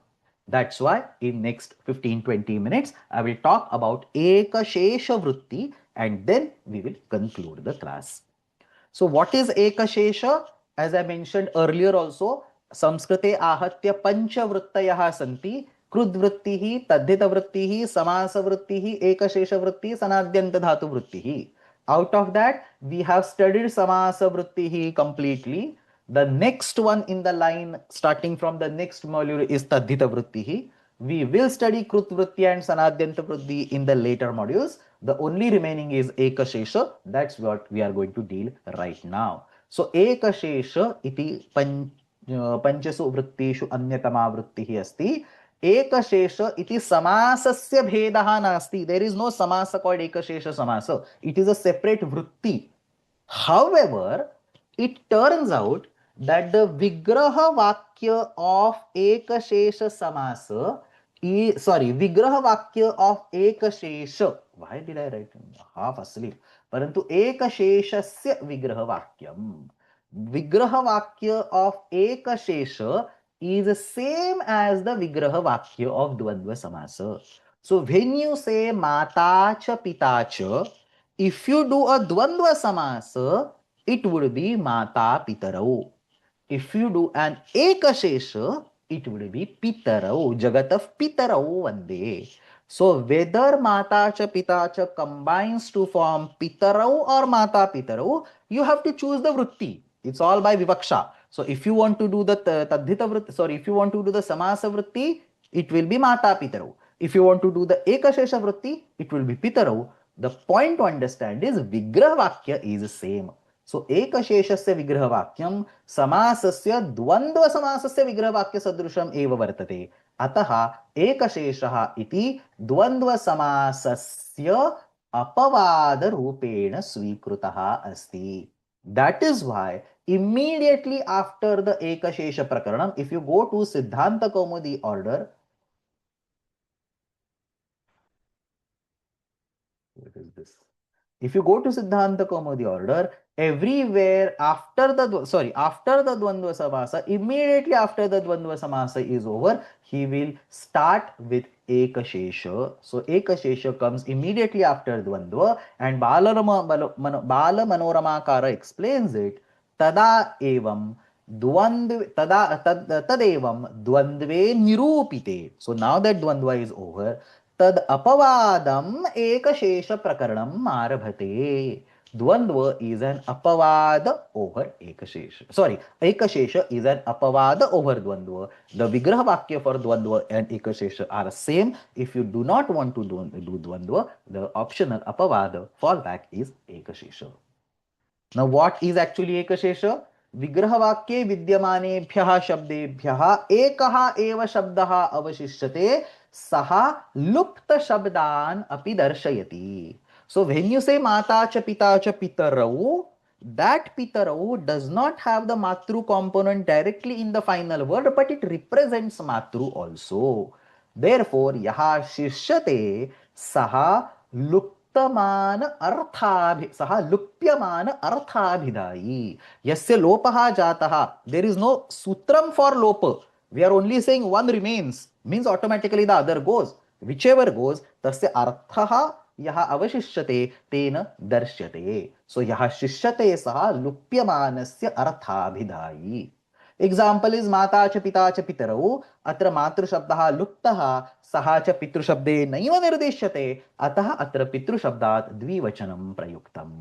That's why in next 15-20 minutes, I will talk about Ekashesha Vritti and then we will conclude the class. So what is Ekashesha? As I mentioned earlier also, Samskrite ahatya pancha vrittayaha santi, krud vrittihi, tadhita vrittihi, samasa vrittihi, ekashesha vrittihi, sanadyanta dhatu vrittihi. Out of that, we have studied samasa vrittihi completely. The next one in the line, starting from the next module, is tadhita vrittihi. We will study krut vritti and sanadyanta vritti in the later modules. The only remaining is ekashesha. That's what we are going to deal right now. So ekashesha iti panchasu vrittishu anyatama vrittihi asti. Ekashesha iti samasasya bhedaha nasti. There is no samasa called ekashesha samasa. It is a separate vritti. However, it turns out that the Vigraha Vakya of Ekashesha Samasa Vigraha Vakya of Ekashesha. Why did I write half asleep? Parantu Ekasheshasya Vigraha Vakyam. Vigraha Vakya of Ekashesha is same as the Vigraha Vakya of Dvandva Samasa. So when you say Mata cha Pita cha, if you do a Dvandva Samasa, it would be Mata Pitarau. If you do an Ekashesha, it would be Pitarau, Jagatav Pitarau Vande. So whether Mata cha Pita cha combines to form Pitarau or Mata Pitarau, you have to choose the Vritti. It's all by Vivaksha. So if you want to do the Tadhita Vritti, if you want to do the Samasa Vritti, it will be Mata Pitarau. If you want to do the Ekashesha Vritti, it will be Pitarau. The point to understand is Vigraha Vakya is same. So Ekasheshasya Vigraha Vakyam Samasasya Dvandva Samasasya Vigraha Vakya Sadrusham Eva Vartate. Ataha Ekasheshaha iti Dvandva Samasasya Apavada Rupena Svikrutaha Asti. That is why immediately after the Ekashesha Prakaranam, if you go to Siddhanta Kaumudi order, what is this? If you go to Siddhanta Kaumudi order, everywhere after the Dvandva Samasa, immediately after the Dvandva Samasa is over, he will start with Ekashesha. So Ekashesha comes immediately after Dvandva, and Bala Manoramakara explains it. Tada evam tadevam dvandve nirupite. So now that Dvandva is over, तद अपवादम एकशेष प्रकरणम आरभते. Dvandva is an apavad over ekashesha. Sorry, ekashesha is an apavad over dvandva. The vigraha vakya for dvandva and ekashesha are same. If you do not want to do dvandva, the optional apavad fallback is ekashesha. Now what is actually ekashesha? विग्रहवाक्ये विद्यमानेभ्यः शब्देभ्यः एकः एव शब्दः अवशिष्यते सः लुप्त शब्दान् अपि दर्शयति. So when you say mata cha pita cha pitarau, that pitarau does not have the matru component directly in the final word, but it represents matru also. Therefore yaha shishyate saha लुप्यमान अर्थाभिधायी. यस्य लोपः जातः. There is no sutram for lopa. We are only saying one remains. Means automatically the other goes. Whichever goes, tasya अर्थः यः अवशिष्यते तेन दर्श्यते. So यः शिष्यते सः लुप्यमानस्य अर्थाभिधायी. Example is माता च पिता च पितरौ. अत्र मातृशब्दः लुप्तः, सः च पितृशब्दे नैव निर्दिश्यते, अतः अत्र पितृशब्दात् द्विवचनं प्रयुक्तम्.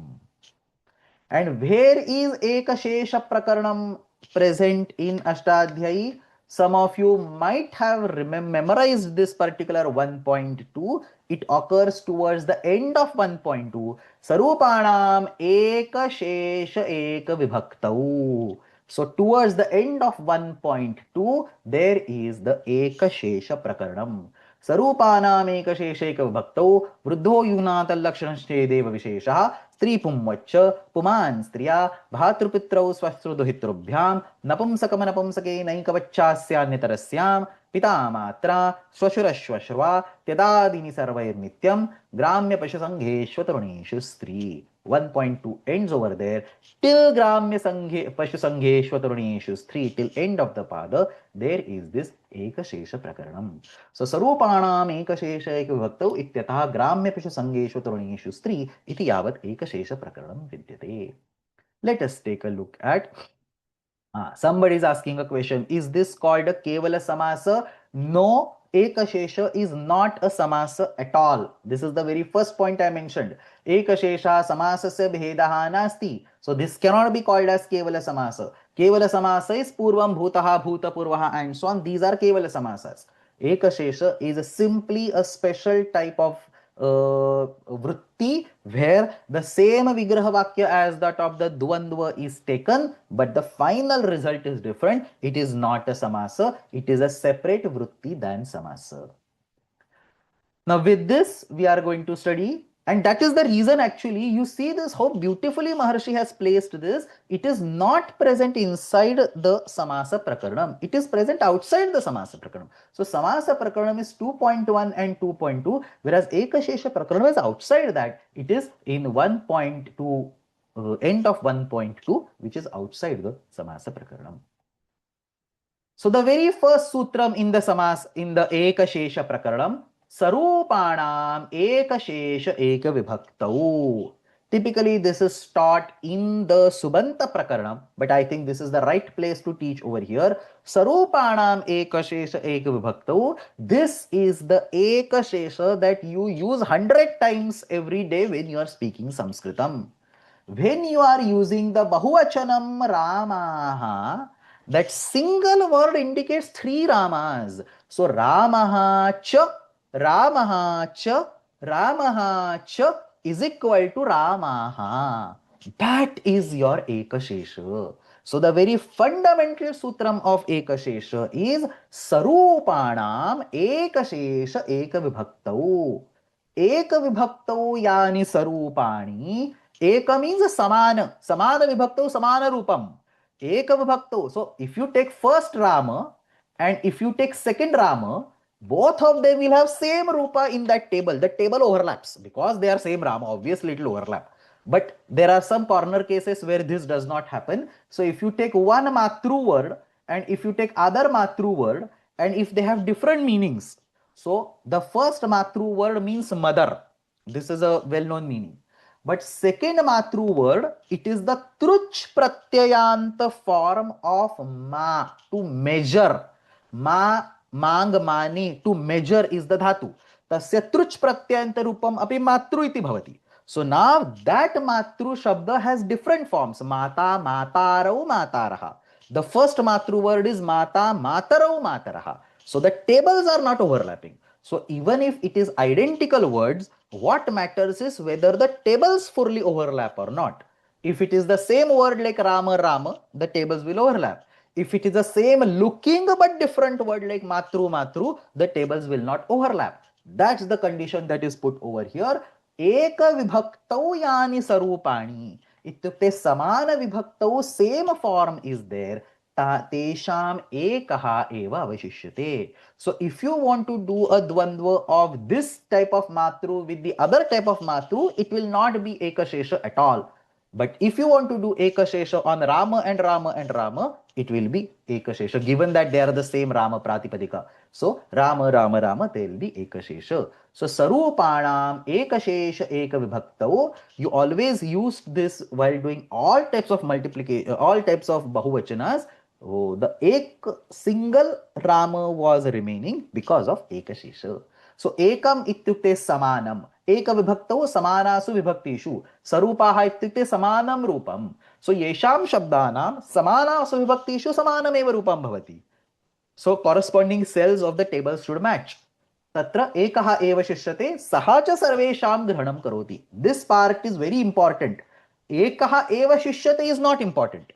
And where is Ekashesha Prakaranam present in Ashtadhyayi? Some of you might have memorized this particular 1.2. It occurs towards the end of 1.2. Sarupanam Ekashesha Eka Vibhaktau. So towards the end of 1.2, there is the Ekashesha Prakaranam. स्वरूपानामेकशेषैक विभक्तौ वृद्धो यूनातल्लक्षणश्चेदेव विशेषः स्त्रीपुंवच्च पुमान् स्त्रिया भातृपित्रौ स्वश्रुदुहितृभ्यां नपुंसकमनपुंसकेनैकवच्चास्यान्यतरस्यां पिता मात्रा श्वशुरश्वश्रुवा त्यदादीनि सर्वैर्नित्यं ग्राम्यपशुसङ्घेष्वतरुणेषु स्त्री. 1.2 ends over there. Till Gramya Sanghe Pashu Sangheshwataruneshu 3 till end of the pada, there is this Ekashesha Prakaranam. So Sarupanam Ekashesha Ekavibhaktau Ityatha Gramya Pashu Sangheshwataruneshu 3 iti yavat Ekashesha Prakaranam vidyate. Let us take a look at somebody is asking a question. Is this called a Kevala Samasa? No, Ekashesha is not a Samasa at all. This is the very first point I mentioned. Ekashesha Samasasya Bhedaha Nasti. So this cannot be called as Kevala Samasa. Kevala Samasa is Purvam Bhutaha Bhuta Purvaha and so on. These are Kevala Samasas. Ekashesha is simply a special type of vritti where the same vigraha vakya as that of the dvandva is taken, but the final result is different. It is not a samasa, it is a separate vritti than samasa. Now with this we are going to study, and that is the reason actually you see this how beautifully Maharshi has placed this. It is not present inside the Samasa Prakaranam. It is present outside the Samasa Prakaranam. So Samasa Prakaranam is 2.1 and 2.2, whereas Ekashesha Prakaranam is outside that. It is in 1.2, end of 1.2, which is outside the Samasa Prakaranam. So the very first sutram in the Ekashesha Prakaranam, Sarupanam Ekashesha Eka Vibhaktau. Typically, this is taught in the Subanta Prakaranam, but I think this is the right place to teach over here. Sarupanam Ekashesha Eka Vibhaktau. This is the Ekashesha that you use 100 times every day when you are speaking Sanskritam. When you are using the Bahuvachanam Ramaha, that single word indicates 3 Ramas. So Ramaha cha, Ramaha cha, Ramaha cha is equal to Ramaha. That is your Ekashesha. So the very fundamental sutram of Ekashesha is Sarupanam Ekashesha Eka Vibhaktau. Eka Vibhaktau Yani Sarupani. Eka means samana. Samana Vibhaktau Samana Rupam. Eka Vibhaktau. So if you take first Rama and if you take second Rama, both of them will have same Rupa in that table. The table overlaps because they are same Rama. Obviously it will overlap. But there are some corner cases where this does not happen. So if you take one Matru word and if you take other Matru word and if they have different meanings. So the first Matru word means mother. This is a well-known meaning. But second Matru word, it is the truch pratyayanta form of ma, to measure. Ma, mang, mani, to measure is the dhatu. Tasya truch pratyayanta rupam api matru iti bhavati. So now that matru shabda has different forms. Mata, matarau, mataraha. The first matru word is mata, matarau, mataraha. So the tables are not overlapping. So even if it is identical words, what matters is whether the tables fully overlap or not. If it is the same word like Rama, Rama, the tables will overlap. If it is the same looking but different word like Matru, Matru, the tables will not overlap. That's the condition that is put over here. Eka vibhaktau yani sarupani. Ityukte samana vibhaktau, same form is there. Tesham ekaha eva avashishyate. So if you want to do a dvandva of this type of matru with the other type of matru, it will not be ekashesha at all. But if you want to do ekashesha on Rama and Rama and Rama, it will be ekashesha, given that they are the same Rama pratipadika. So Rama, Rama, Rama, they will be ekashesha. So sarupanam ekashesha eka vibhaktau. You always used this while doing all types of multiplication, all types of bahuvachanas. Oh, the ek single Rama was remaining because of ekashesha. So ekam ityukte samanam. एकविभक्तौ समानासु विभक्तिषु सरूपाः इत्युक्ते समानं रूपं. सो येषां शब्दानां समानासु विभक्तिषु समानमेव रूपं भवति. So corresponding cells of the table should match. तत्र एकः एव शिष्यते सः च सर्वेषां ग्रहणं करोति. This part is very important. एकः एव शिष्यते is not important.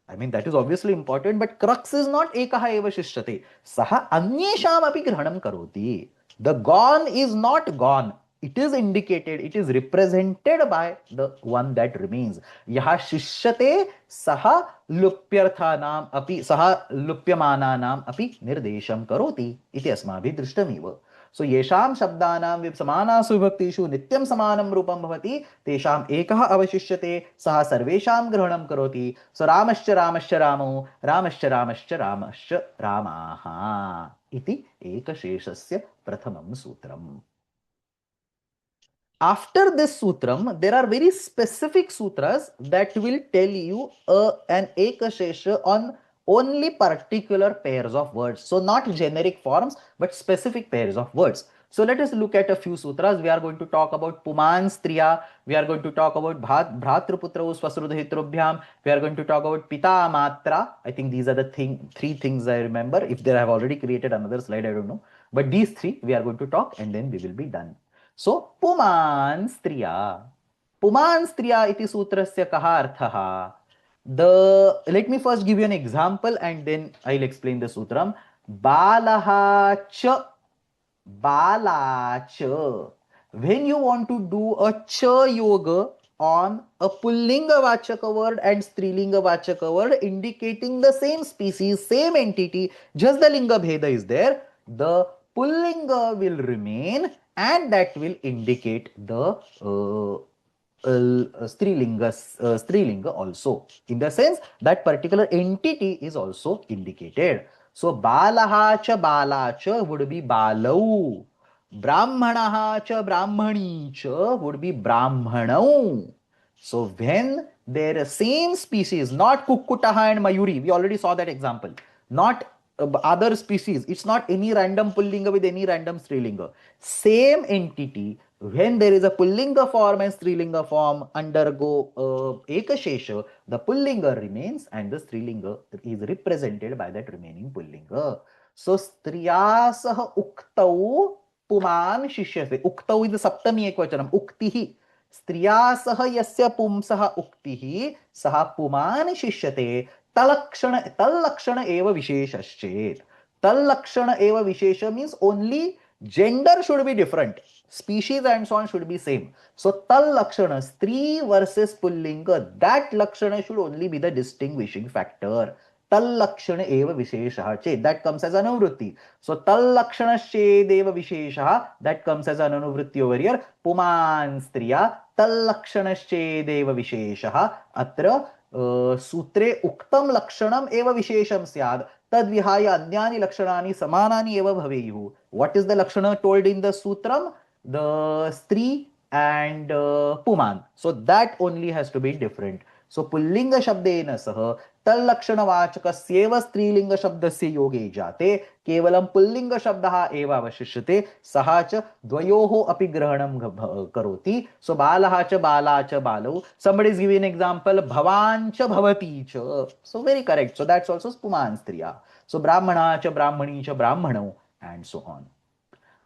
I mean that is obviously important, but crux is not एकः एव शिष्यते. सः अन्येषामपि ग्रहणं करोति. The gone is not gone. It is indicated, it is represented by the one that remains. यः शिष्यते सः लुप्यर्थानाम् अपि सः लुप्यमानानाम् अपि निर्देशं करोति इति अस्माभिः दृष्टमेव. सो येषां शब्दानां समानासु विभक्तिषु नित्यं समानं रूपं भवति तेषाम् एकः अवशिष्यते सः सर्वेषां ग्रहणं करोति. सो रामश्च रामश्च रामो रामश्च रामश्च रामश्च रामाः इति एकशेषस्य प्रथमं सूत्रम्. After this sutram, there are very specific sutras that will tell you an ekashesha on only particular pairs of words. So not generic forms, but specific pairs of words. So let us look at a few sutras. We are going to talk about Puman Striya. We are going to talk about Bhratruputro Swasrudhitrubhyam. We are going to talk about Pita Matra. I think these are the three things I remember. If they have already created another slide, I don't know. But these three we are going to talk and then we will be done. So, Puman Striya. Puman Striya iti sutrasya kaha arthaha. Let me first give you an example and then I'll explain the sutram. Balaha cha. Bala cha. When you want to do a cha yoga on a pullinga vachaka word and strilinga vachaka word indicating the same species, same entity, just the linga bheda is there, the pullinga will remain and that will indicate the strilinga also, in the sense that particular entity is also indicated. So balaha cha bala cha would be balau, brahmanaha cha brahmani cha would be brahmanau. So when there is same species, not kukkutaha and mayuri, we already saw that example, not other species, it's not any random pullinga with any random strilinga. Same entity, when there is a pullinga form and strilinga form undergo ekashesha, the pullinga remains and the strilinga is represented by that remaining pullinga. So striyasah uktau puman shishyase. Uktau is the saptami ekvachanam. Uktihi. स्त्रियासह यस्य पुंसः उक्तिः सः पुमान् शिष्यते. तल्लक्षण एव विशेषश्चेत्. Tallakshana eva vishesha means only gender should be different. Species and so on should be same. So tallakshana, stri versus pullinga, that lakshana should only be the distinguishing factor. Tallakshana eva vishesha ched, that comes as anuvritti. So tallakshana ched eva vishesha, that comes as an anuvritti over here. Puman striya tallakshana ched eva vishesha. Atra सूत्रे उक्तं लक्षणम् एव विशेषं स्यात् तद्विहाय अन्यानि लक्षणानि समानानि एव भवेयुः. What is the lakshana told in the sutram? The stri and puman. So that only has to be different. So pullinga shabdena sah तल्लक्षणवाचकस्येव स्त्रीलिङ्गशब्दस्य योगे जाते केवलं पुल्लिङ्गशब्दः एव अवशिष्यते सः च द्वयोः अपि ग्रहणं करोति. सो बालः च बाला च बालौ. somebody is giving an example भवान् च भवती च. So very correct. So that's also पुमान् स्त्रिया. So ब्राह्मणः च ब्राह्मणी च ब्राह्मणौ and so on.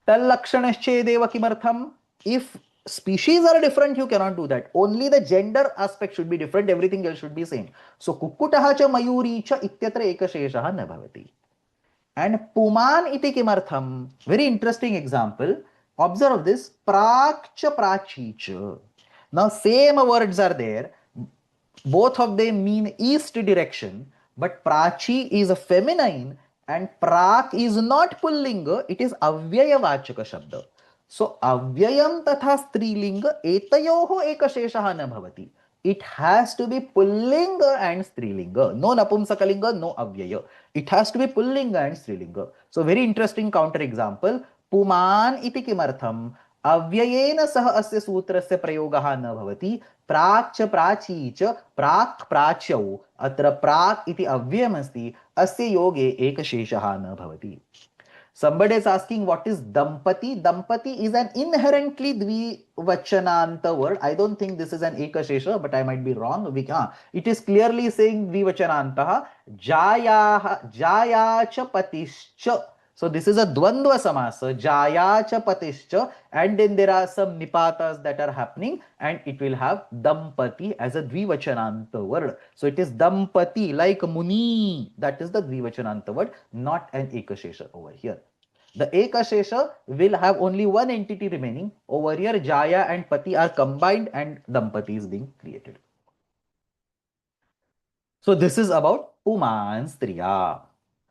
तल्लक्षणश्चेदेव किमर्थम्? If species are different, you cannot do that. Only the gender aspect should be different, everything else should be same. So kukkutaha cha mayuri cha ityatra ekasheshah na bhavati. And puman iti kimartham? Very interesting example. Observe this. Prak cha prachi cha. Now same words are there. Both of them mean east direction, but prachi is a feminine and prak is not pullinga, it is avyaya vachaka shabda. So avyayam tatha strilinga etayoho ekasheshah na bhavati. It has to be pullinga and strilinga. No napumsakalinga, no avyaya. It has to be pullinga and strilinga. So very interesting counter example. Puman iti kimartham? अव्ययेन सह अस्य सूत्रस्य प्रयोगः न भवति. प्राक् च प्राची च प्राक् प्राच्यौ. अत्र प्राक् इति अव्ययमस्ति, अस्य योगे एकशेषः न भवति. Somebody is asking what is Dampati. Dampati is an inherently Dvivachananta word. I don't think this is an Ekashesha, but I might be wrong. It is clearly saying Dvivachanantaha. Jaya cha patischa. So this is a Dvandva Samasa. Jaya cha patischa. And then there are some Nipatas that are happening, and it will have Dampati as a Dvivachananta word. So it is Dampati, like Muni. That is the Dvivachananta word, not an Ekashesha over here. The Ekashesha will have only one entity remaining. Over here, Jaya and Pati are combined and Dampati is being created. So this is about Puman Striya.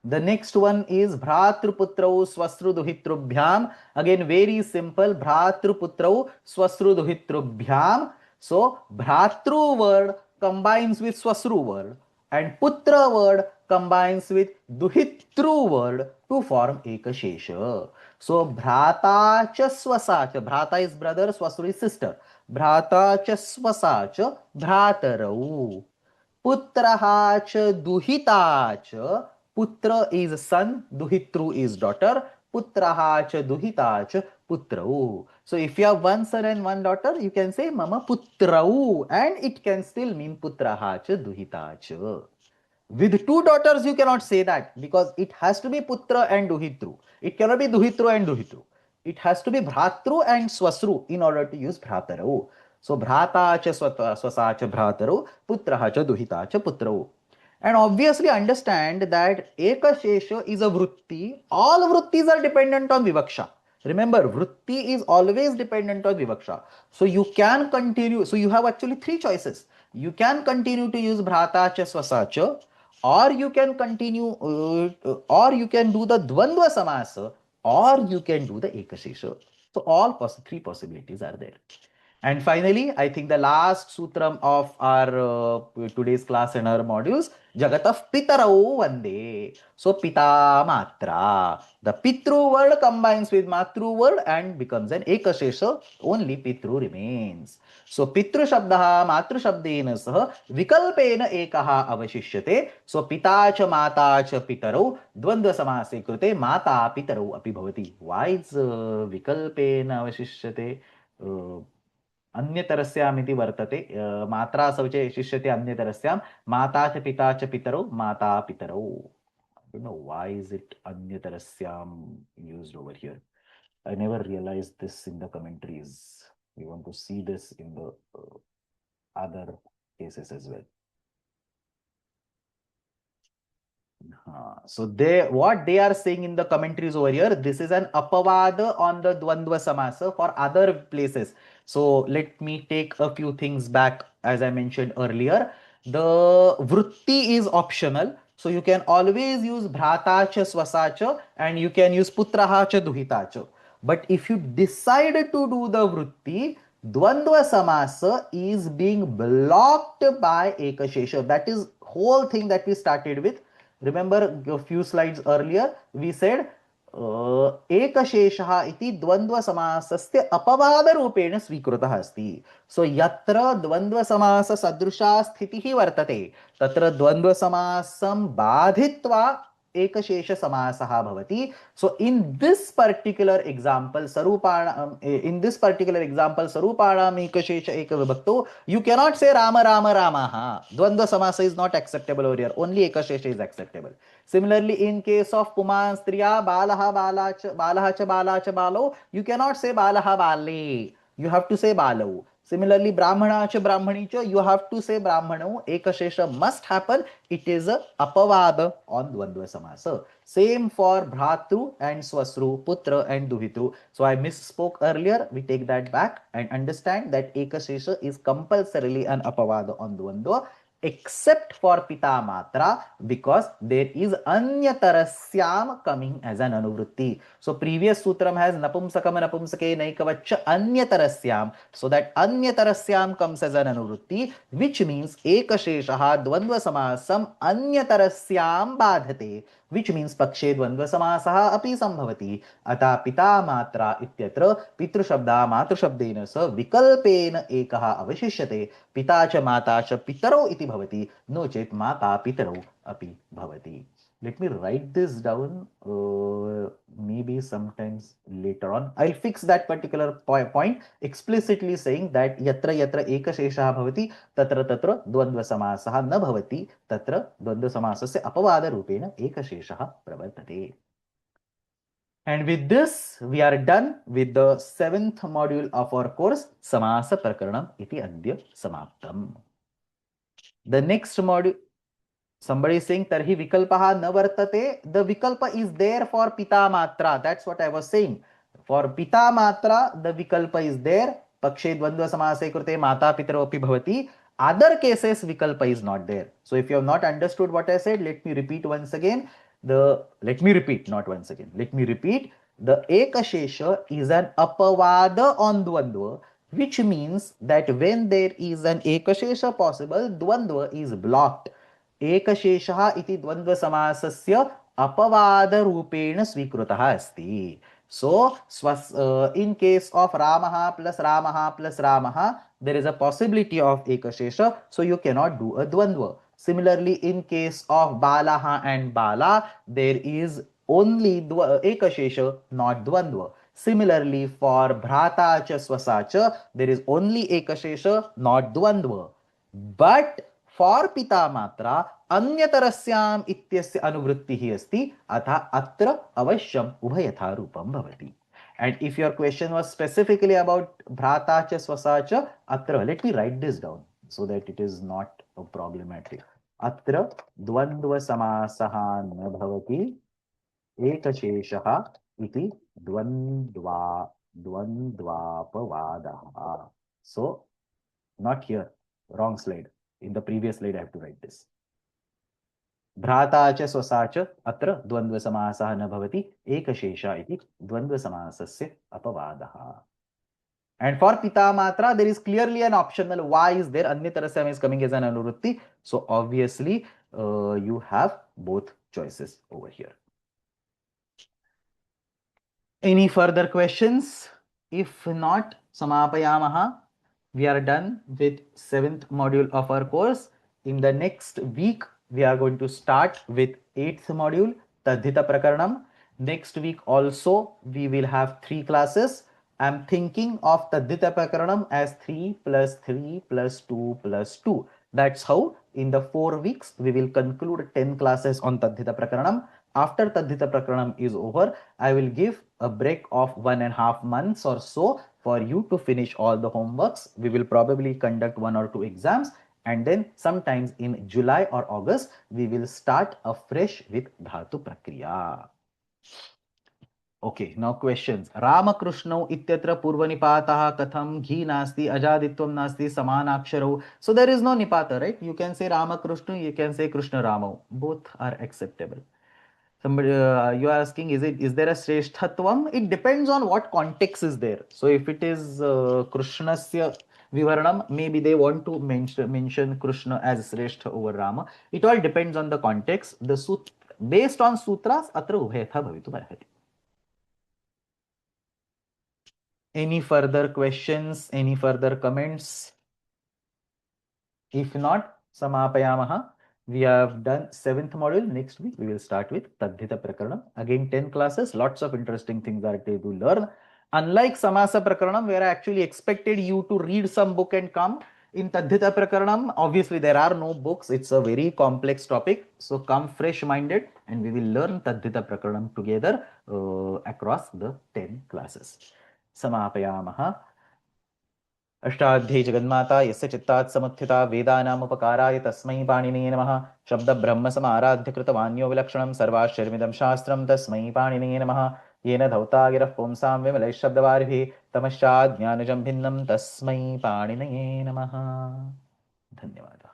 The next one is Bhratruputrau Swasruduhitrubhyam. Again, very simple. Bhratruputrau Swasruduhitrubhyam. So Bhratru word combines with Swasru word, and Putra word combines with Duhitru word to form Ekashesha. So Bhrata cha Swasacha. Bhrata is brother, Swasru is sister. Bhrata cha Swasacha Bhratarau. Putraha cha duhita cha. Putra is son, duhitru is daughter. Putraha cha duhita cha putrau. So if you have one son and one daughter, you can say mama putrau, and it can still mean putraha cha duhita cha. With two daughters, you cannot say that, because it has to be putra and duhitru. It cannot be duhitru and duhitru. It has to be bhratru and swasru in order to use bhratarav. So bhrata cha swasa cha bhratarav, putraha cha duhita cha putrav. And obviously understand that ekashesha is a vritti. All vrittis are dependent on vivaksha. Remember, vritti is always dependent on vivaksha. So you can continue. So you have actually three choices. You can continue to use bhrata cha swasa cha, or you can continue, or you can do the dvandva samasa, or you can do the ekashesha. So all three possibilities are there. And finally, I think the last sutram of our today's class and our modules, Jagatah Pitarau Vande. So Pita Matra. The Pitru word combines with Matru word and becomes an Ekashesha. Only Pitru remains. So Pitru Shabdaha Matru Shabdena Saha Vikalpena Ekaha Avashishyate. So Pita cha Mata cha Pitarau Dvandva Samase Krute Mata Pitarau Api Bhavati. Why is Vikalpena Avashishyate? अन्यतरस्यामिति वर्तते मात्रा शौचे शिष्यते अन्यतरस्यां माता च पिता च पितरौ माता पितरौ. I don't know why is it anyatarasyam used over here. I never realized this in the commentaries. We want to see this in the other cases as well. So what they are saying in the commentaries over here, this is an apavada on the dvandva samasa for other places. So let me take a few things back. As I mentioned earlier, the vritti is optional. So you can always use bhrata cha swasa cha, and you can use putraha cha duhita cha. But if you decide to do the vritti, dvandva samasa is being blocked by ekashesha. That is whole thing that we started with. Remember a few slides earlier, we said ekasheshaha iti dvandva samasasya apavada rupena svikrutah asti. So yatra dvandva samasa sadrusha sthitihi vartate, tatra dvandva samasam badhitva ekashesha samasaha bhavati. So in this particular example sarupana ekashesha ekavibhakto, you cannot say rama rama ramaha. Dvandva samasa is not acceptable over here, only ekashesha is acceptable. Similarly, in case of puman striya balaha bala cha balo, you cannot say balaha bale, you have to say balau. Similarly, brahmana cha brahmani cha, you have to say brahmano. Ekashesha must happen. It is a apavada on dvandva samasa. Same for bhratru and swasru, putra and duhitru. So I misspoke earlier. We take that back and understand that ekashesha is compulsorily an apavada on dvandva, except for pita matra, because there is anyatarasyam coming as an anuvritti. So previous sutram has napumsakam napumsake naikavacha anyatarasyam. So that anyatarasyam comes as an anuvritti, which means ekasheshaha dvandva samasam anyatarasyam badhate, which means pakshe dvandva samasaha api sambhavati. Ata pita matra ityatra pitru shabda matru shabdena sa vikalpena ekaha avashishyate. पिता च माता च पितरौ इति भवति, no चेत् माता पितरौ अपि भवति. Let me write this down. Maybe sometimes later on I'll fix that particular point explicitly saying that yatra yatra ekasheshah bhavati tatra tatra dvandva samasah na bhavati tatra dvandva samasasya apavada rupena ekasheshah pravartate. And with this, we are done with the 7th module of our course, Samasa Prakaranam iti adya samaptam. The next module, somebody is saying tarhi vikalpaha na vartate. The vikalpa is there for pita matra. That's what I was saying. For pita matra, the vikalpa is there. Pakshe dvandva samase krute mata pitaro api bhavati. Other cases, vikalpa is not there. So if you have not understood what I said, let me repeat once again. Let me repeat, not once again. Let me repeat. The ekashesha is an apavada on dvandva, which means that when there is an ekashesha possible, dvandva is blocked. एकशेषः इति द्वन्द्वसमासस्य अपवादरूपेण स्वीकृतः अस्ति. So, in case of Ramaha plus Ramaha, there is a possibility of ekashesha, so you cannot do a dvandva. Similarly, in case of Balaha and Bala, there is only ekashesha, not dvandva. Similarly, for Bhrata cha Swasa cha, there is only ekashesha, not dvandva. But for pita matra अन्यतरस्याम इत्यस्य अनुवृत्तिः अस्ति, अतः अत्र अवश्यम उभयथा रूपम भवति. And if your question was specifically about bhrata cha swasa cha, atra, let me write this down so that it is not problematic. Atra dvandva samasah na bhavati ekasheshah iti dvandvapavadah. So not here, wrong slide. In the previous slide I have to write this. भ्राता च स्वसा च अत्र द्वन्द्वसमासः न भवति एकशेष इति द्वन्द्वसमासस्य अपवादः. And for pita matra, there is clearly an optional y is there. Anyatarasyam is coming as an anuvrutti. So obviously, you have both choices over here. Any further questions? If not, samapayamaha. We are done with 7th module of our course. In the next week, we are going to start with 8th module, Tadhita Prakaranam. Next week also, we will have 3 classes. I am thinking of Tadhita Prakaranam as 3 plus 3 plus 2 plus 2. That's how in the 4 weeks, we will conclude 10 classes on Tadhita Prakaranam. After Tadhita Prakaranam is over, I will give a break of 1.5 months or so for you to finish all the homeworks. We will probably conduct 1 or 2 exams, and then sometimes in July or August, we will start afresh with Dhatu Prakriya. Okay, now questions. Ramakrishna ityatra purvanipatah katham ghi nasti ajaditvam nasti samanaksharo. So there is no nipata, right? You can say Ramakrishna, you can say Krishna Rama. Both are acceptable. Somebody, you are asking, is there a Sreshthatvam? It depends on what context is there. So if it is Krishnasya Vivaranam, maybe they want to mention Krishna as Sreshtha over Rama. It all depends on the context. Based on sutras, atra ubhayatha bhavitum arhati. Any further questions? Any further comments? If not, samapayamaha. We have done 7th module. Next week, we will start with Tadhita Prakaranam. Again, 10 classes. Lots of interesting things are to learn. Unlike Samasa Prakaranam, where I actually expected you to read some book and come, in Tadhita Prakaranam, obviously there are no books. It's a very complex topic. So come fresh-minded and we will learn Tadhita Prakaranam together across the 10 classes. Samapayamaha. Ashtadhyayi जगन्माता यस्य चित्तात् समुत्थिता वेदानामुपकाराय तस्मै पाणिनिये नमः. शब्दब्रह्मसमाराध्य कृतवान्यो विलक्षणं सर्वाश्चर्यमिदं शास्त्रं तस्मै पाणिनिये नमः. येन धौता गिरः पुंसां विमलैः शब्दवारिभिः तमश्चाज्ञानजं भिन्नं तस्मै पाणिनिये नमः. धन्यवादः.